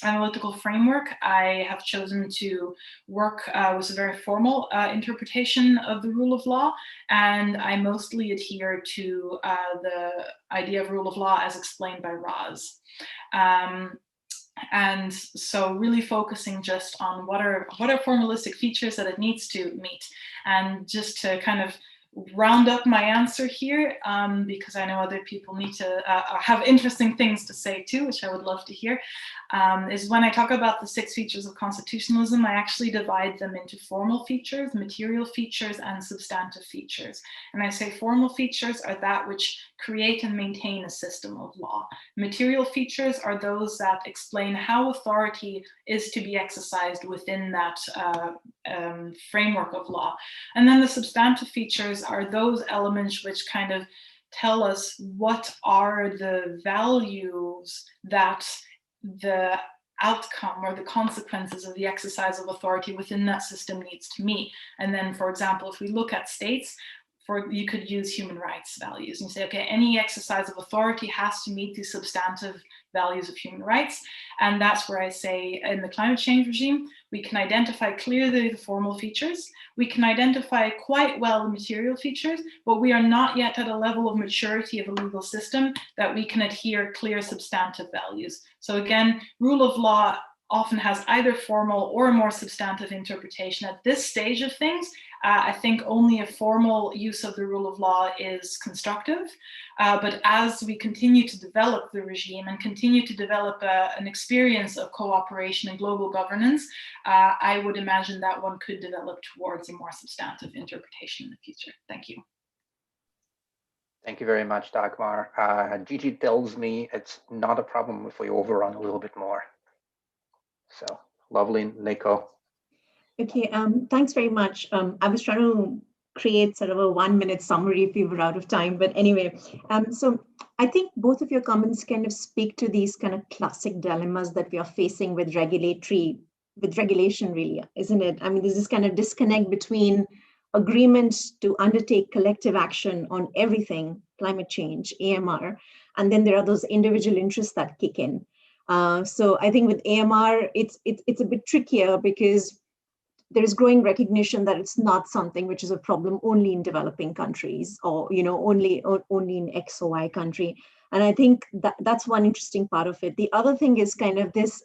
analytical framework, I have chosen to work with a very formal interpretation of the rule of law, and I mostly adhere to the idea of rule of law as explained by Raz. And so really focusing just on what are formalistic features that it needs to meet. And just to kind of round up my answer here, because I know other people need to have interesting things to say too, which I would love to hear, is when I talk about the 6 features of constitutionalism, I actually divide them into formal features, material features, and substantive features. And I say formal features are that which create and maintain a system of law. Material features are those that explain how authority is to be exercised within that framework of law. And then the substantive features are those elements which kind of tell us what are the values that the outcome or the consequences of the exercise of authority within that system needs to meet. And then, for example, if we look at states, you could use human rights values and say, okay, any exercise of authority has to meet the substantive values of human rights. And that's where I say in the climate change regime, we can identify clearly the formal features. We can identify quite well the material features, but we are not yet at a level of maturity of a legal system that we can adhere clear substantive values. So again, rule of law often has either formal or a more substantive interpretation. At this stage of things, I think only a formal use of the rule of law is constructive. But as we continue to develop the regime and continue to develop an experience of cooperation and global governance, I would imagine that one could develop towards a more substantive interpretation in the future. Thank you. Thank you very much, Dagmar. Gigi tells me it's not a problem if we overrun a little bit more. So, Lovleen, Nico. Okay, thanks very much. I was trying to create sort of a 1-minute summary if we were out of time, but anyway, so I think both of your comments kind of speak to these kind of classic dilemmas that we are facing with regulation really, isn't it? I mean, there's this kind of disconnect between agreement to undertake collective action on everything, climate change, AMR, and then there are those individual interests that kick in. So I think with AMR, it's a bit trickier because there is growing recognition that it's not something which is a problem only in developing countries or only in X or Y country. And I think that's one interesting part of it. The other thing is kind of this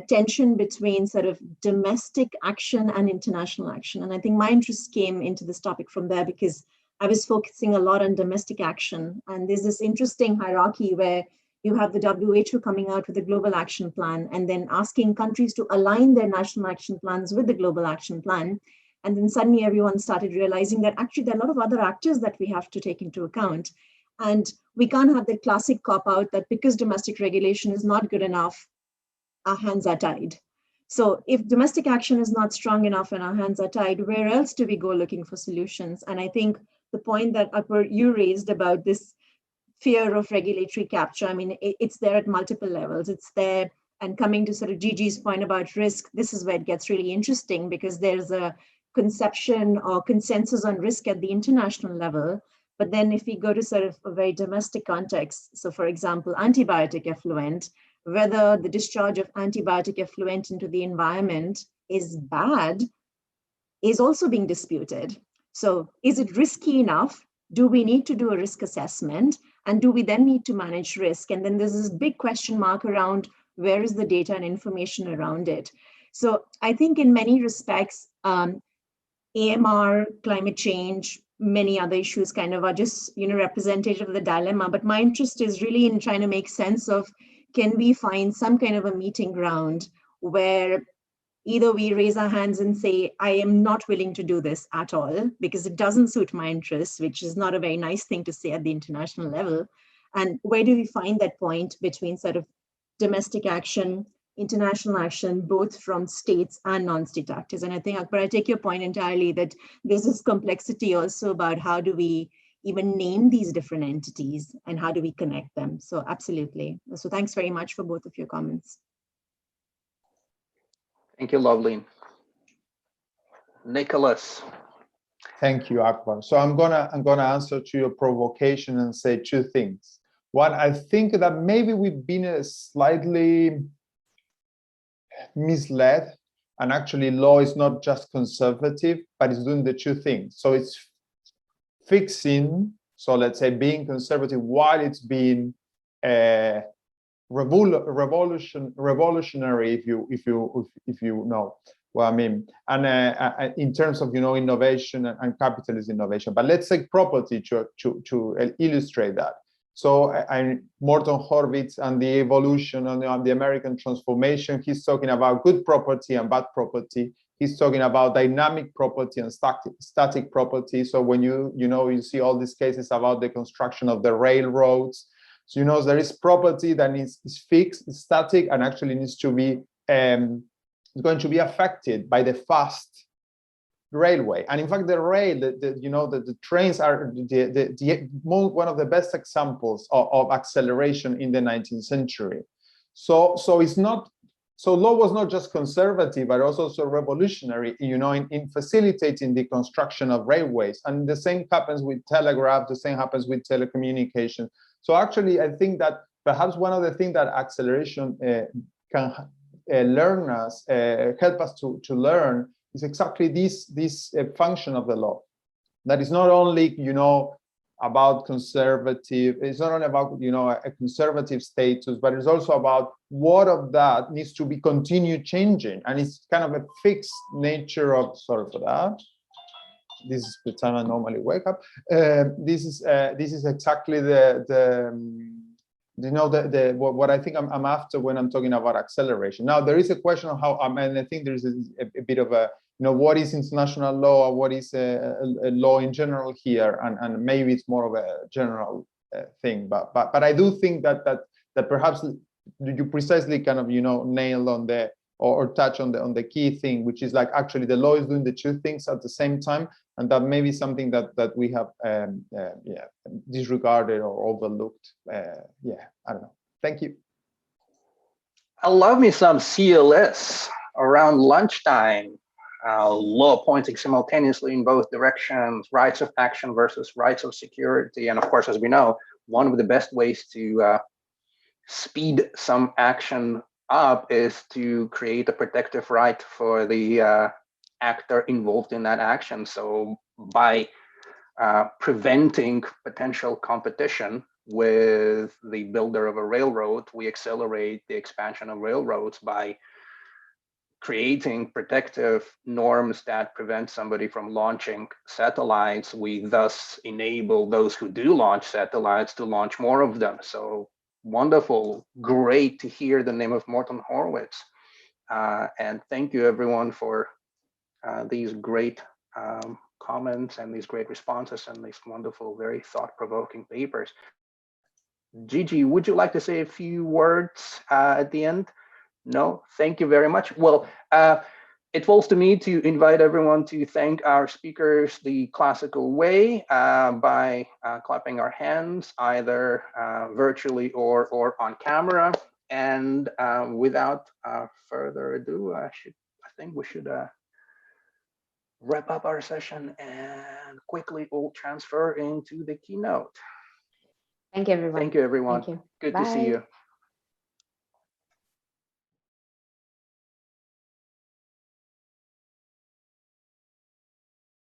tension between sort of domestic action and international action. And I think my interest came into this topic from there because I was focusing a lot on domestic action. And there's this interesting hierarchy where you have the WHO coming out with a global action plan and then asking countries to align their national action plans with the global action plan. And then suddenly everyone started realizing that actually there are a lot of other actors that we have to take into account. And we can't have the classic cop-out that because domestic regulation is not good enough, our hands are tied. So if domestic action is not strong enough and our hands are tied, where else do we go looking for solutions? And I think the point that Akbar, you raised about this fear of regulatory capture. I mean, it's there at multiple levels. It's there, and coming to sort of Gigi's point about risk, this is where it gets really interesting, because there's a conception or consensus on risk at the international level. But then if we go to sort of a very domestic context, so for example, antibiotic effluent, whether the discharge of antibiotic effluent into the environment is bad is also being disputed. So is it risky enough? Do we need to do a risk assessment? And do we then need to manage risk? And then there's this big question mark around where is the data and information around it? So I think in many respects, AMR, climate change, many other issues kind of are just, representative of the dilemma. But my interest is really in trying to make sense of, can we find some kind of a meeting ground where either we raise our hands and say, I am not willing to do this at all because it doesn't suit my interests, which is not a very nice thing to say at the international level. And where do we find that point between sort of domestic action, international action, both from states and non-state actors? And I think, Akbar, I take your point entirely that there's this complexity also about how do we even name these different entities and how do we connect them? So absolutely. So thanks very much for both of your comments. Thank you, Lovleen. Nicholas. Thank you, Akbar. So I'm gonna answer to your provocation and say two things. One, I think that maybe we've been slightly misled, and actually law is not just conservative, but it's doing the two things. So it's fixing, so let's say being conservative while it's being revolutionary, if you know what I mean, and in terms of innovation and capitalist innovation. But let's take property to illustrate that. So Morton Horvitz and the evolution and the American transformation, he's talking about good property and bad property. He's talking about dynamic property and static property. So when you see all these cases about the construction of the railroads, so there is property that is fixed, is static, and actually needs to be going to be affected by the fast railway. And in fact, the rail, the trains are one of the best examples of acceleration in the 19th century. So it's not. So law was not just conservative, but also revolutionary, in facilitating the construction of railways. And the same happens with telegraph, the same happens with telecommunication. So actually, I think that perhaps one of the things that acceleration can learn us, help us to learn, is exactly this function of the law. That is not only, about conservative, it's not only about, a conservative status, but it's also about what of that needs to be continued changing. And it's kind of a fixed nature of, sorry for that. This is the time I normally wake up. This is exactly what I think I'm after when I'm talking about acceleration. Now, there is a question of how, and I think there's a bit of a, what is international law, or what is a law in general here, and maybe it's more of a general thing. But I do think that perhaps you precisely kind of nail on the or touch on the key thing, which is like actually the law is doing the two things at the same time, and that may be something that we have disregarded or overlooked. I don't know. Thank you. I love me some CLS around lunchtime. Law pointing simultaneously in both directions, rights of action versus rights of security. And of course, as we know, one of the best ways to speed some action up is to create a protective right for the actor involved in that action. So by preventing potential competition with the builder of a railroad, we accelerate the expansion of railroads. By creating protective norms that prevent somebody from launching satellites, we thus enable those who do launch satellites to launch more of them. So wonderful, great to hear the name of Morton Horvitz. And thank you everyone for these great comments and these great responses and these wonderful, very thought-provoking papers. Gigi, would you like to say a few words at the end? No, thank you very much. Well, it falls to me to invite everyone to thank our speakers the classical way by clapping our hands, either virtually or on camera. And without further ado, I think we should wrap up our session and quickly all transfer into the keynote. Thank you, everyone. Thank you, everyone. Thank you. Good Bye. to see you.